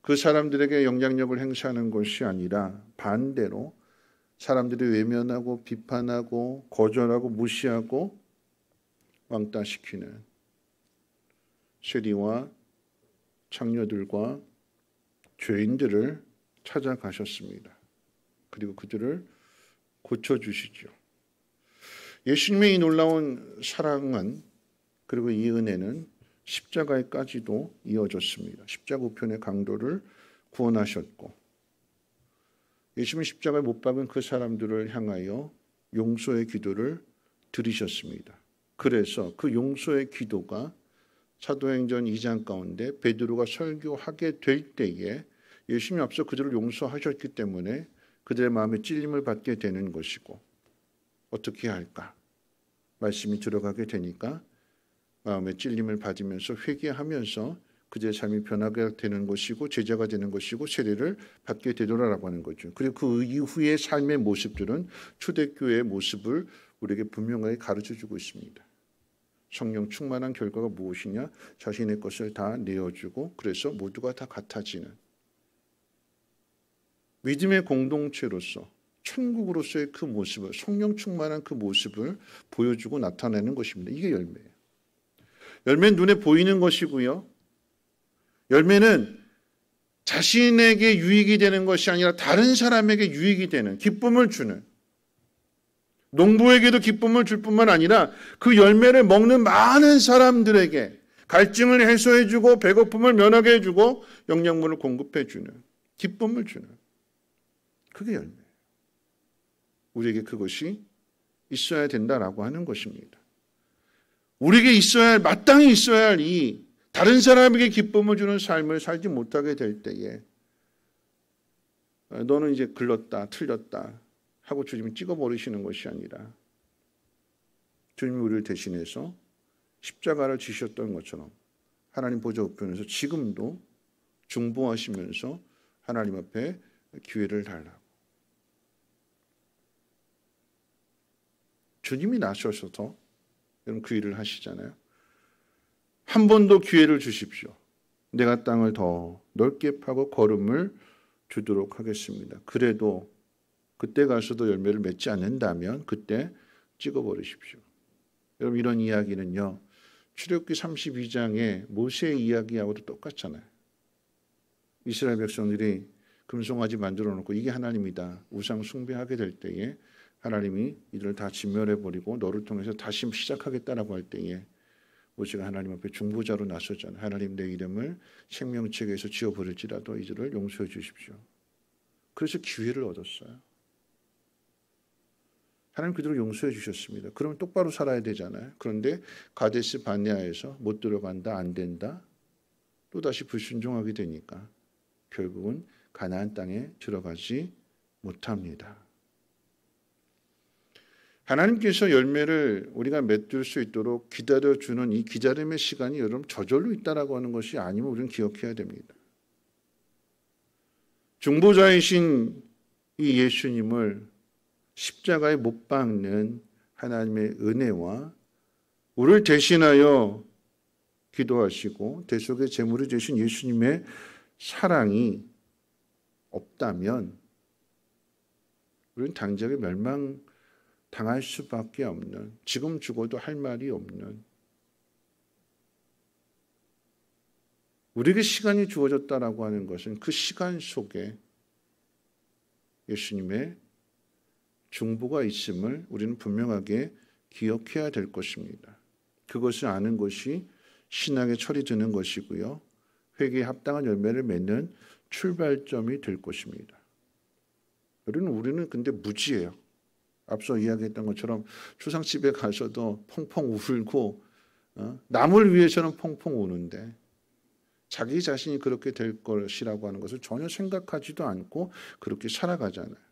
그 사람들에게 영향력을 행사하는 것이 아니라 반대로 사람들이 외면하고 비판하고 거절하고 무시하고 왕따시키는 세리와 창녀들과 죄인들을 찾아가셨습니다. 그리고 그들을 고쳐주시죠. 예수님의 이 놀라운 사랑은, 그리고 이 은혜는 십자가에까지도 이어졌습니다. 십자가 우편의 강도를 구원하셨고, 예수님은 십자가에 못 박은 그 사람들을 향하여 용서의 기도를 드리셨습니다. 그래서 그 용서의 기도가 사도행전 2장 가운데 베드로가 설교하게 될 때에 예수님이 앞서 그들을 용서하셨기 때문에 그들의 마음에 찔림을 받게 되는 것이고, 어떻게 할까? 말씀이 들어가게 되니까 마음에 찔림을 받으면서 회개하면서 그들의 삶이 변하게 되는 것이고 제자가 되는 것이고 세례를 받게 되더라라고 하는 거죠. 그리고 그 이후의 삶의 모습들은 초대교회의 모습을 우리에게 분명하게 가르쳐주고 있습니다. 성령 충만한 결과가 무엇이냐? 자신의 것을 다 내어주고 그래서 모두가 다 같아지는 믿음의 공동체로서 천국으로서의 그 모습을, 성령 충만한 그 모습을 보여주고 나타내는 것입니다. 이게 열매예요. 열매는 눈에 보이는 것이고요. 열매는 자신에게 유익이 되는 것이 아니라 다른 사람에게 유익이 되는, 기쁨을 주는, 농부에게도 기쁨을 줄 뿐만 아니라 그 열매를 먹는 많은 사람들에게 갈증을 해소해주고 배고픔을 면하게 해주고 영양분을 공급해주는, 기쁨을 주는, 그게 열매예요. 우리에게 그것이 있어야 된다라고 하는 것입니다. 우리에게 있어야 할, 마땅히 있어야 할 이 다른 사람에게 기쁨을 주는 삶을 살지 못하게 될 때에 너는 이제 글렀다, 틀렸다 하고 주님이 찍어버리시는 것이 아니라 주님이 우리를 대신해서 십자가를 지셨던 것처럼 하나님 보좌 우편에서 지금도 중보하시면서 하나님 앞에 기회를 달라고. 주님이 나서셔서 여러분 그 일을 하시잖아요. 한 번 더 기회를 주십시오. 내가 땅을 더 넓게 파고 거름을 주도록 하겠습니다. 그래도 그때 가서도 열매를 맺지 않는다면 그때 찍어버리십시오. 여러분, 이런 이야기는요, 출애굽기 32장의 모세의 이야기하고도 똑같잖아요. 이스라엘 백성들이 금송아지 만들어 놓고 이게 하나님이다, 우상 숭배하게 될 때에 하나님이 이들을 다 진멸해버리고 너를 통해서 다시 시작하겠다라고 할 때에 모세가 하나님 앞에 중보자로 나서잖아요. 하나님, 내 이름을 생명책에서 지워버릴지라도 이들을 용서해 주십시오. 그래서 기회를 얻었어요. 하나님 그들을 용서해 주셨습니다. 그러면 똑바로 살아야 되잖아요. 그런데 가데스 바네아에서 못 들어간다, 안 된다, 또다시 불순종하게 되니까 결국은 가나안 땅에 들어가지 못합니다. 하나님께서 열매를 우리가 맺을 수 있도록 기다려주는 이 기다림의 시간이 여러분 저절로 있다라고 하는 것이 아니면 우리는 기억해야 됩니다. 중보자이신 이 예수님을 십자가에 못 박는 하나님의 은혜와 우리를 대신하여 기도하시고 대속의 제물이 되신 예수님의 사랑이 없다면 우리는 당장에 멸망당할 수밖에 없는, 지금 죽어도 할 말이 없는, 우리에게 시간이 주어졌다라고 하는 것은 그 시간 속에 예수님의 중보가 있음을 우리는 분명하게 기억해야 될 것입니다. 그것을 아는 것이 신앙의 철이 드는 것이고요, 회개에 합당한 열매를 맺는 출발점이 될 것입니다. 우리는 근데 무지해요. 앞서 이야기했던 것처럼 추상집에 가서도 펑펑 울고 남을 위해서는 펑펑 우는데 자기 자신이 그렇게 될 것이라고 하는 것을 전혀 생각하지도 않고 그렇게 살아가잖아요.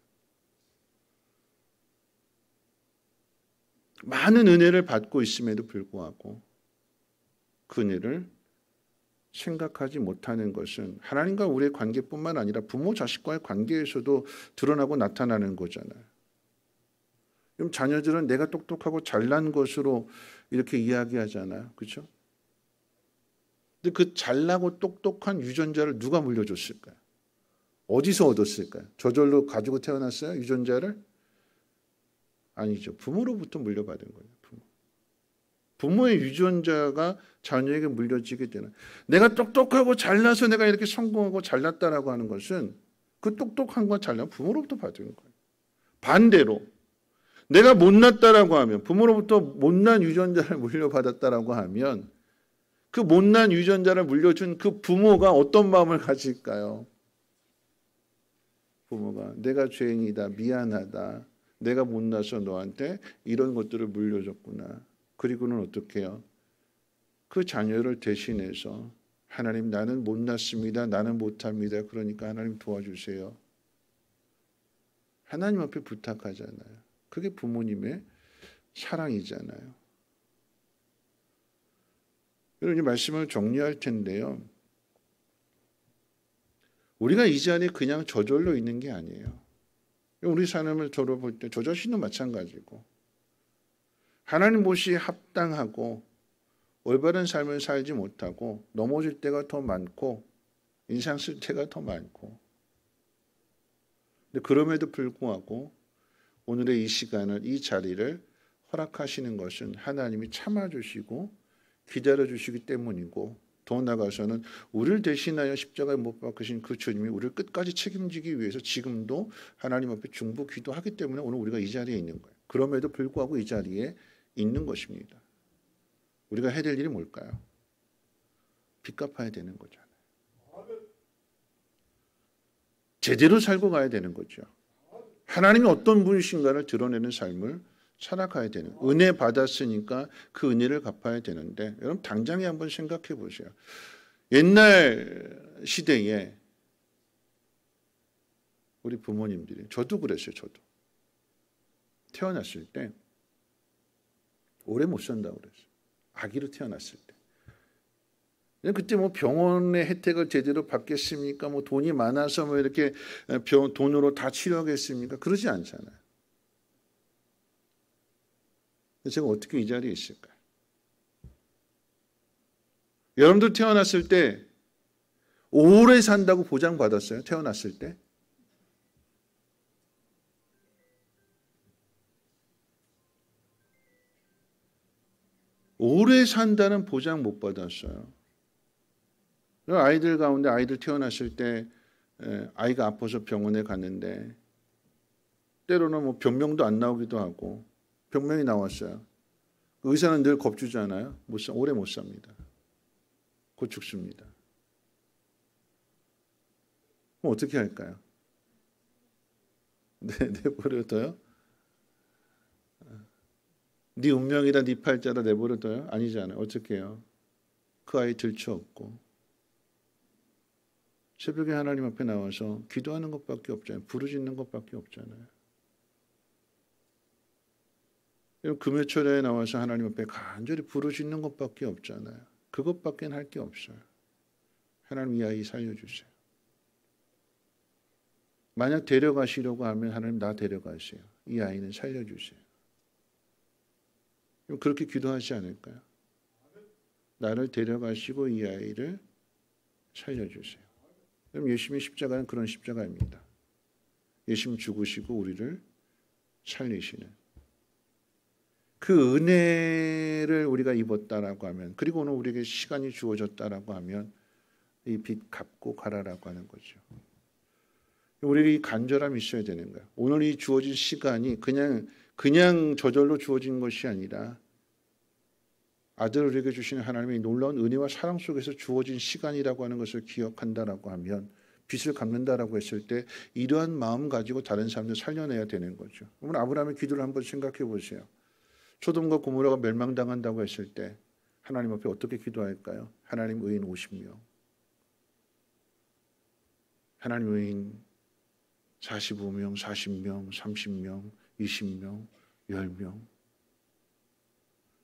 많은 은혜를 받고 있음에도 불구하고 그 은혜를 생각하지 못하는 것은 하나님과 우리의 관계뿐만 아니라 부모 자식과의 관계에서도 드러나고 나타나는 거잖아요. 그럼 자녀들은 내가 똑똑하고 잘난 것으로 이렇게 이야기하잖아요. 그렇죠? 근데 그 잘나고 똑똑한 유전자를 누가 물려줬을까요? 어디서 얻었을까요? 저절로 가지고 태어났어요? 유전자를? 아니죠. 부모로부터 물려받은 거예요. 부모의 유전자가 자녀에게 물려지게 되는, 내가 똑똑하고 잘나서 내가 이렇게 성공하고 잘났다라고 하는 것은 그 똑똑한 건 잘난 부모로부터 받은 거예요. 반대로 내가 못났다라고 하면, 부모로부터 못난 유전자를 물려받았다라고 하면 그 못난 유전자를 물려준 그 부모가 어떤 마음을 가질까요? 부모가 내가 죄인이다, 미안하다, 내가 못나서 너한테 이런 것들을 물려줬구나. 그리고는 어떻게 해요? 그 자녀를 대신해서 하나님, 나는 못났습니다, 나는 못합니다, 그러니까 하나님 도와주세요. 하나님 앞에 부탁하잖아요. 그게 부모님의 사랑이잖아요. 여러분, 이 말씀을 정리할 텐데요, 우리가 이 자리에 그냥 저절로 있는 게 아니에요. 우리 삶을 돌아볼 때 저 자신도 마찬가지고, 하나님 보시기에 합당하고 올바른 삶을 살지 못하고 넘어질 때가 더 많고 인상 쓸 때가 더 많고, 근데 그럼에도 불구하고 오늘의 이 시간을, 이 자리를 허락하시는 것은 하나님이 참아주시고 기다려주시기 때문이고, 더 나아가서는 우리를 대신하여 십자가에 못 박으신 그 주님이 우리를 끝까지 책임지기 위해서 지금도 하나님 앞에 중보 기도하기 때문에 오늘 우리가 이 자리에 있는 거예요. 그럼에도 불구하고 이 자리에 있는 것입니다. 우리가 해야 될 일이 뭘까요? 빚 갚아야 되는 거잖아요. 제대로 살고 가야 되는 거죠. 하나님이 어떤 분이신가를 드러내는 삶을 살아가야 되는, 은혜 받았으니까 그 은혜를 갚아야 되는데, 여러분 당장에 한번 생각해 보세요. 옛날 시대에 우리 부모님들이, 저도 그랬어요. 저도 태어났을 때 오래 못 산다고 그랬어요. 아기로 태어났을 때. 그때 뭐 병원의 혜택을 제대로 받겠습니까? 뭐 돈이 많아서 뭐 이렇게 돈으로 다 치료하겠습니까? 그러지 않잖아요. 제가 어떻게 이 자리에 있을까요? 여러분들 태어났을 때 오래 산다고 보장받았어요? 태어났을 때? 오래 산다는 보장 못 받았어요. 아이들 가운데 아이들 태어났을 때 아이가 아파서 병원에 갔는데 때로는 뭐 병명도 안 나오기도 하고 병명이 나왔어요. 의사는 늘 겁주잖아요. 오래 못 삽니다. 곧 죽습니다. 그럼 어떻게 할까요? 내버려둬요? 네 운명이다, 네 팔자다 내버려둬요? 아니잖아요. 어떻게 해요? 그 아이 들쳐업고 새벽에 하나님 앞에 나와서 기도하는 것밖에 없잖아요. 부르짖는 것밖에 없잖아요. 금요철에 나와서 하나님 앞에 간절히 부르짖는 것밖에 없잖아요. 그것밖에 할 게 없어요. 하나님 이 아이 살려주세요. 만약 데려가시려고 하면 하나님 나 데려가세요. 이 아이는 살려주세요. 그렇게 기도하지 않을까요? 나를 데려가시고 이 아이를 살려주세요. 그럼 예수님의 십자가는 그런 십자가입니다. 예수님 죽으시고 우리를 살리시는 그 은혜를 우리가 입었다라고 하면, 그리고 오늘 우리에게 시간이 주어졌다라고 하면 이 빚 갚고 가라라고 하는 거죠. 우리에게 이 간절함이 있어야 되는 거예요. 오늘 이 주어진 시간이 그냥 저절로 주어진 것이 아니라 아들을 우리에게 주시는 하나님의 놀라운 은혜와 사랑 속에서 주어진 시간이라고 하는 것을 기억한다라고 하면, 빚을 갚는다라고 했을 때 이러한 마음 가지고 다른 사람들 살려내야 되는 거죠. 오늘 아브라함의 기도를 한번 생각해 보세요. 소돔과 고모라가 멸망당한다고 했을 때 하나님 앞에 어떻게 기도할까요? 하나님 의인 50명, 하나님 의인 45명, 40명, 30명, 20명, 10명.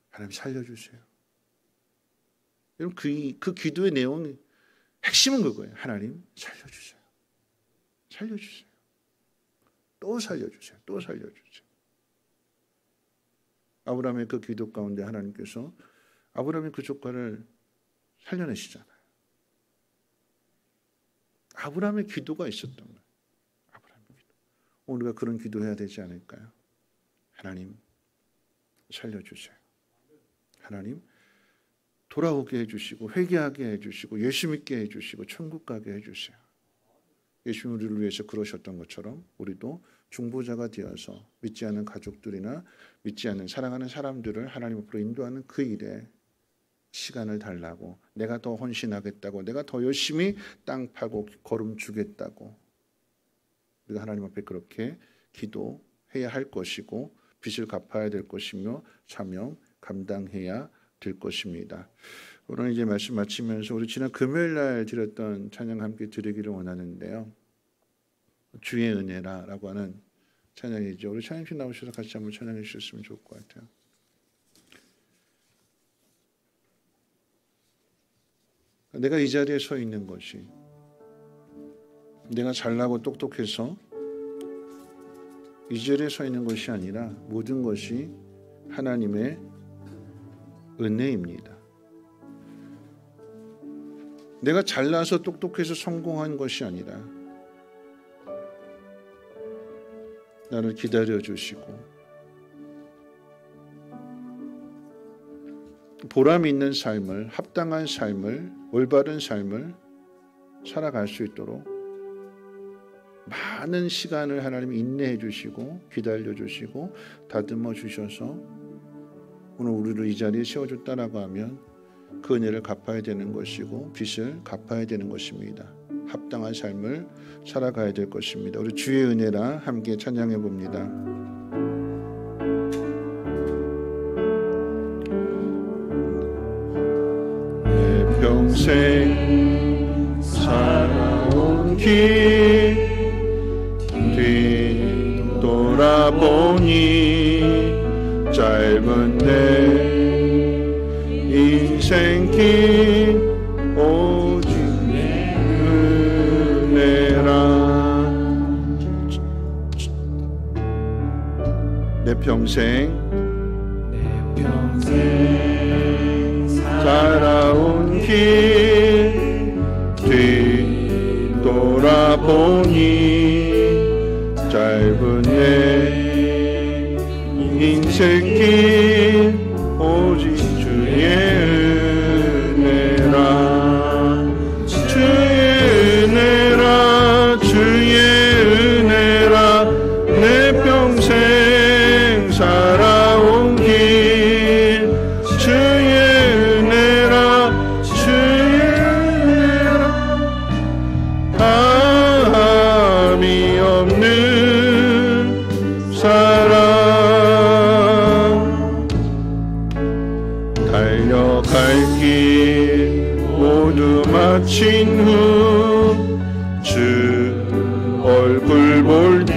하나님 살려주세요. 여러분 그 기도의 내용 핵심은 그거예요. 하나님 살려주세요. 살려주세요. 또 살려주세요. 또 살려주세요. 아브라함의 그 기도 가운데 하나님께서 아브라함의 그 조카를 살려내시잖아요. 아브라함의 기도가 있었던 거예요. 아브라함의 기도. 우리가 그런 기도해야 되지 않을까요? 하나님 살려주세요. 하나님 돌아오게 해주시고 회개하게 해주시고 예수 믿게 해주시고 천국 가게 해주세요. 예수님 우리를 위해서 그러셨던 것처럼 우리도 중보자가 되어서 믿지 않는 가족들이나 믿지 않는 사랑하는 사람들을 하나님 앞으로 인도하는 그 일에 시간을 달라고, 내가 더 헌신하겠다고, 내가 더 열심히 땅 파고 걸음 주겠다고 우리가 하나님 앞에 그렇게 기도해야 할 것이고 빚을 갚아야 될 것이며 사명 감당해야 될 것입니다. 오늘 이제 말씀 마치면서 우리 지난 금요일 날 드렸던 찬양 함께 드리기를 원하는데요. 주의 은혜라라고 하는 찬양이죠. 우리 찬양팀 나오셔서 같이 한번 찬양해 주셨으면 좋을 것 같아요. 내가 이 자리에 서 있는 것이 내가 잘나고 똑똑해서 이 자리에 서 있는 것이 아니라 모든 것이 하나님의 은혜입니다. 내가 잘나서 똑똑해서 성공한 것이 아니라 나를 기다려주시고 보람 있는 삶을, 합당한 삶을, 올바른 삶을 살아갈 수 있도록 많은 시간을 하나님이 인내해 주시고 기다려 주시고 다듬어 주셔서 오늘 우리를 이 자리에 세워줬다라고 하면 그 은혜를 갚아야 되는 것이고 빚을 갚아야 되는 것입니다. 합당한 삶을 살아가야 될 것입니다. 우리 주의 은혜라 함께 찬양해 봅니다. 내 평생 살아온 길 뒤돌아보니 짧은 내 인생길 오직 은혜라. 내 평생 살아온 길 뒤돌아보니 짧은 내 인생길 오직 주의 은혜라 주의 은혜라 주의 은혜라 내 평생 살아온 길 주의 은혜라 주의 은혜라 함이 없는 사랑 달려갈 길 모두 마친 후 주 얼굴 볼 때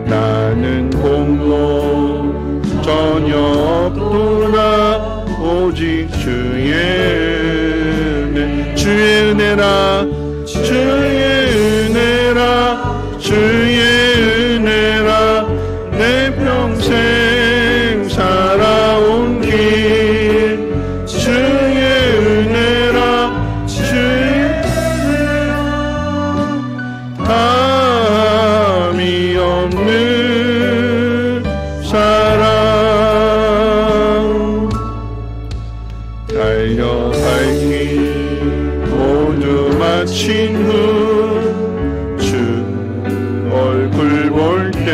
나는 공로 전혀 없구나 오직 주의 은혜 주의 은혜라 주의 은혜라 주의 은혜라 내 평생 살아온 길 주의 은혜라 주의 은혜라 함이 없는 사랑 달려갈 길 모두 마친 후 주 얼굴 볼 때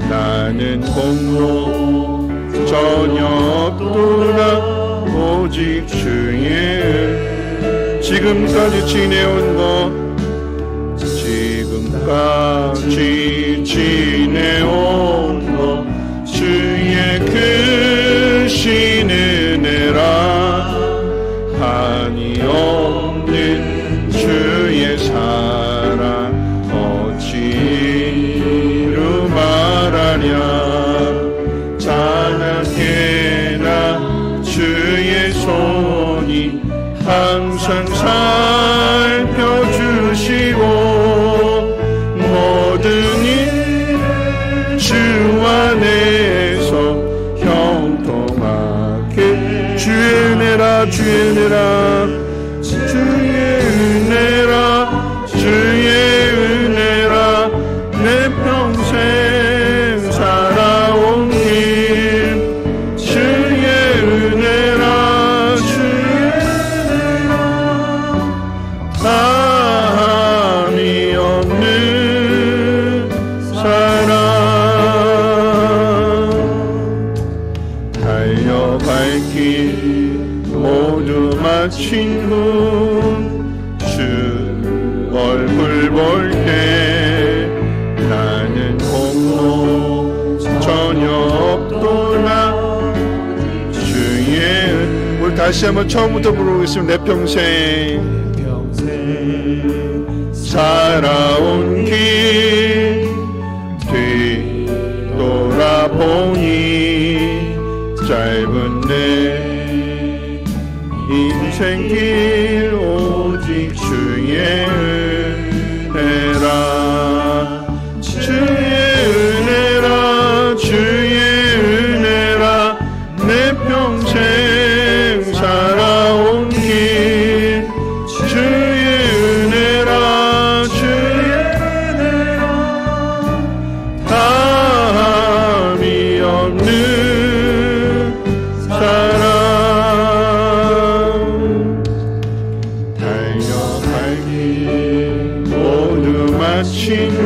나는 공로 전혀 없구나 오직 주의 지금까지 지내온 것 지금까지 지내온 것 주의 크신 은혜라 한이 없는 주의 사랑 어찌로 말하랴 자나깨나 주의 손이 항상 살펴주시고 모든 일 주 안에서 형통하게 주의 은혜라 주의 은혜라 주의 은혜라 주의 은혜라 내 평생 살아온 길 주의 은혜라 주의 은혜라 함이 없는 사랑 달려갈 길 모두 마친 후 주 얼굴 볼 때 나는 공로 전혀 없구나 주의 우리 다시 한번 처음부터 부르겠습니다. 내 평생 살아온 길 뒤돌아보니 짧은 내 인생길 오직 주의 은혜라 주의 은혜라 주의 은혜라 내 평생 살아온 길 주의 은혜라 주의 은혜라 함이 없는 사랑 달려갈 길 모두 마친 후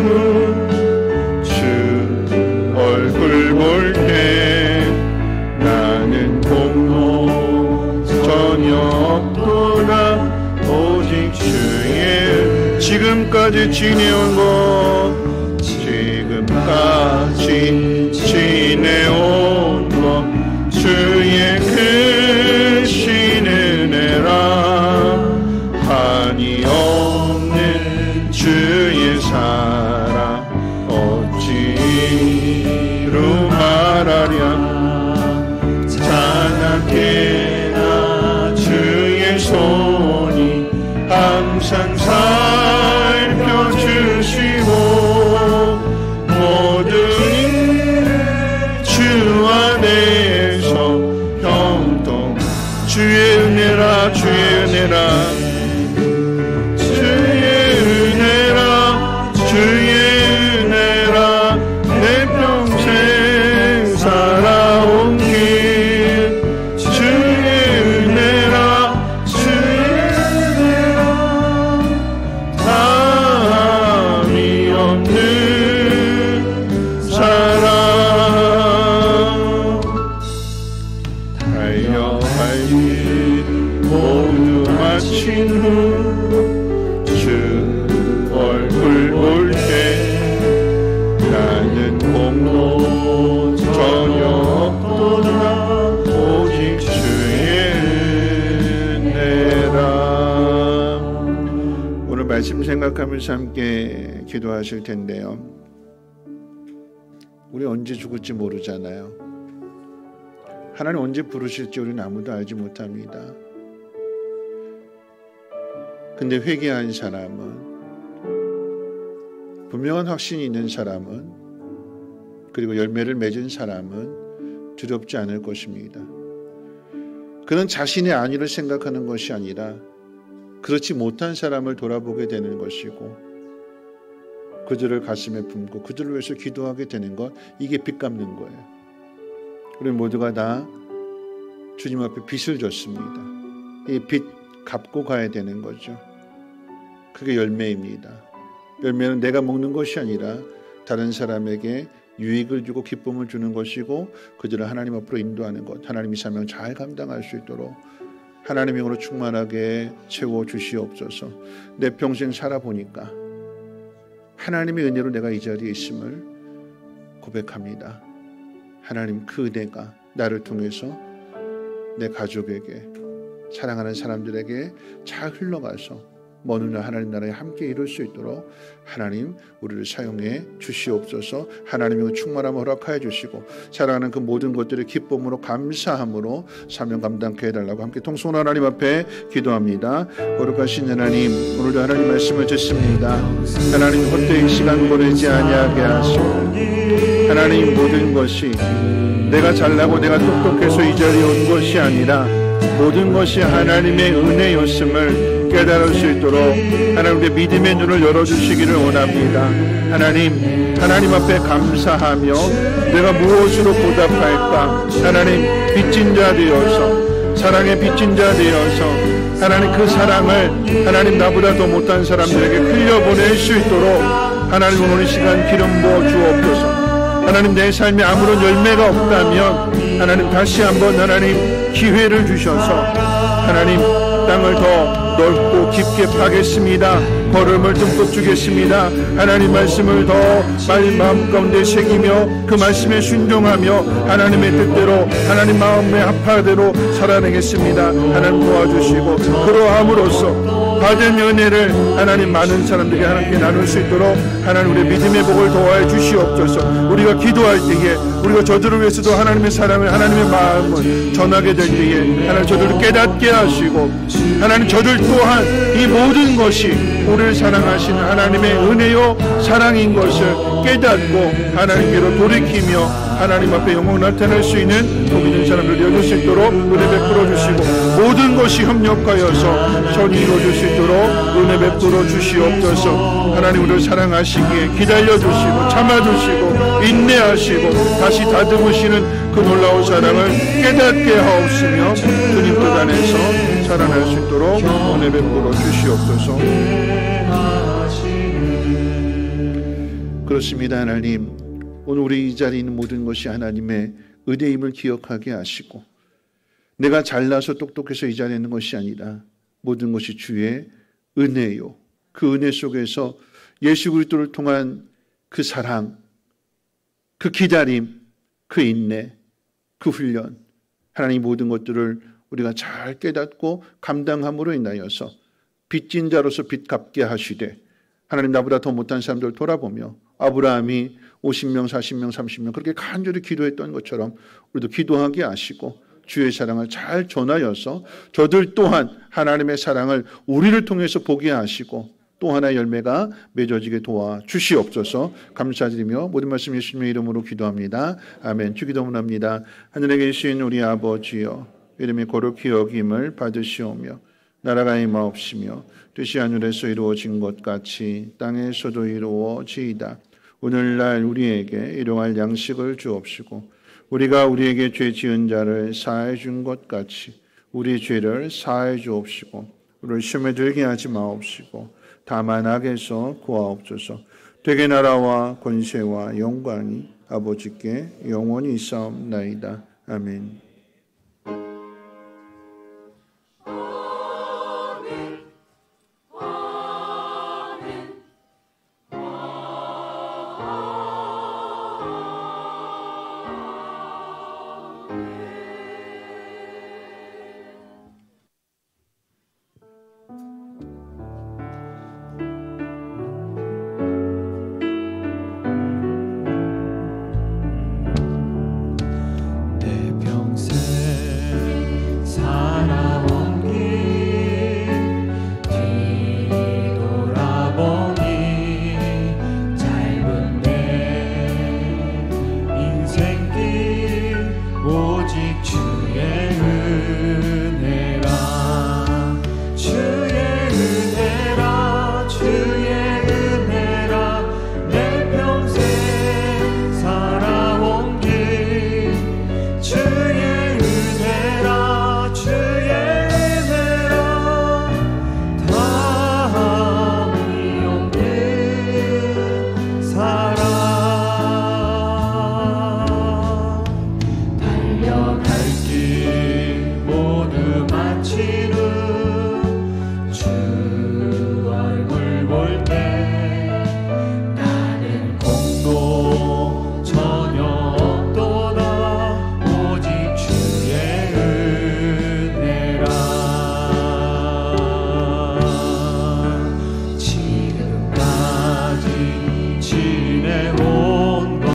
주 얼굴 볼 때 나는 공로 전혀 없구나 오직 주의 지금까지 지내온 것 지금까지 지내온 것 주의 크신 은혜라 한이 없는 주의 사랑 어찌로 말하랴 자나깨나 주의 손이 항상 살펴주시고 모든 일 주 안에서 형통 주의 말씀 생각하면서 함께 기도하실 텐데요. 우리 언제 죽을지 모르잖아요. 하나님 언제 부르실지 우리는 아무도 알지 못합니다. 근데 회개한 사람은, 분명한 확신이 있는 사람은, 그리고 열매를 맺은 사람은 두렵지 않을 것입니다. 그는 자신의 안위를 생각하는 것이 아니라 그렇지 못한 사람을 돌아보게 되는 것이고, 그들을 가슴에 품고 그들을 위해서 기도하게 되는 것, 이게 빚 갚는 거예요. 우리 모두가 다 주님 앞에 빚을 졌습니다. 이 빚 갚고 가야 되는 거죠. 그게 열매입니다. 열매는 내가 먹는 것이 아니라 다른 사람에게 유익을 주고 기쁨을 주는 것이고, 그들을 하나님 앞으로 인도하는 것, 하나님이 사명 잘 감당할 수 있도록 하나님의 영으로 충만하게 채워주시옵소서. 내 평생 살아보니까 하나님의 은혜로 내가 이 자리에 있음을 고백합니다. 하나님, 그 은혜가 나를 통해서 내 가족에게, 사랑하는 사람들에게 잘 흘러가서 먼 훗날 하나님 나라에 함께 이룰 수 있도록 하나님 우리를 사용해 주시옵소서. 하나님의 충만함을 허락하여 주시고, 사랑하는 그 모든 것들을 기쁨으로 감사함으로 사명 감당케 해달라고 함께 통성으로 하나님 앞에 기도합니다. 거룩하신 하나님, 오늘도 하나님 말씀을 듣습니다. 하나님, 헛되이 시간 보내지 아니하게 하시고, 하나님 모든 것이 내가 잘나고 내가 똑똑해서 이 자리에 온 것이 아니라 모든 것이 하나님의 은혜였음을 깨달을 수 있도록 하나님의 믿음의 눈을 열어주시기를 원합니다. 하나님 앞에 감사하며 내가 무엇으로 보답할까? 하나님, 빚진 자 되어서, 사랑의 빚진 자 되어서 하나님 그 사랑을 하나님 나보다 더 못한 사람들에게 흘려보낼 수 있도록 하나님 오늘 이 시간 기름 부어 주옵소서. 하나님, 내 삶에 아무런 열매가 없다면 하나님 다시 한번 하나님 기회를 주셔서 하나님 땅을 더 넓고 깊게 파겠습니다. 걸음을 듬뿍 주겠습니다. 하나님 말씀을 더 빨리 마음 가운데 새기며 그 말씀에 순종하며 하나님의 뜻대로, 하나님 마음의 합하대로 살아내겠습니다. 하나님 도와주시고, 그러함으로써 받은 은혜를 하나님 많은 사람들에게 하나님께 나눌 수 있도록 하나님 우리의 믿음의 복을 도와해 주시옵소서. 우리가 기도할 때에 우리가 저들을 위해서도 하나님의 사랑을, 하나님의 마음을 전하게 될 때에 하나님 저들을 깨닫게 하시고, 하나님 저들 또한 이 모든 것이 우리를 사랑하시는 하나님의 은혜요 사랑인 것을 깨닫고 하나님께로 돌이키며 하나님 앞에 영광을 나타낼 수 있는 복있는 사람들 되어줄 수 있도록 은혜 베풀어 주시고, 모든 것이 협력하여서 선이 이루어질 수 있도록 은혜 베풀어 주시옵소서. 하나님 우리를 사랑하시기에 기다려주시고 참아주시고 인내하시고 다시 다듬으시는 그 놀라운 사랑을 깨닫게 하옵시며 주님 뜻 안에서 살아날 수 있도록 은혜 베풀어 주시옵소서. 그렇습니다. 하나님, 오늘 우리 이 자리에 있는 모든 것이 하나님의 은혜임을 기억하게 하시고, 내가 잘나서 똑똑해서 이 자리에 있는 것이 아니라 모든 것이 주의 은혜요, 그 은혜 속에서 예수 그리스도를 통한 그 사랑, 그 기다림, 그 인내, 그 훈련, 하나님 모든 것들을 우리가 잘 깨닫고 감당함으로 인하여서 빚진 자로서 빚 갚게 하시되, 하나님 나보다 더 못한 사람들을 돌아보며 아브라함이 50명, 40명, 30명 그렇게 간절히 기도했던 것처럼 우리도 기도하게 하시고, 주의 사랑을 잘 전하여서 저들 또한 하나님의 사랑을 우리를 통해서 보게 하시고 또 하나의 열매가 맺어지게 도와주시옵소서. 감사드리며 모든 말씀 예수님의 이름으로 기도합니다. 아멘. 주기도문합니다. 하늘에 계신 우리 아버지여, 이름이 거룩히 여김을 받으시오며 나라가 임하옵시며 뜻이 하늘에서 이루어진 것 같이 땅에서도 이루어지이다. 오늘날 우리에게 일용할 양식을 주옵시고 우리가 우리에게 죄 지은 자를 사하여 준 것 같이 우리 죄를 사하여 주옵시고 우리를 시험에 들게 하지 마옵시고 다만 악에서 구하옵소서. 되게 나라와 권세와 영광이 아버지께 영원히 있사옵나이다. 아멘.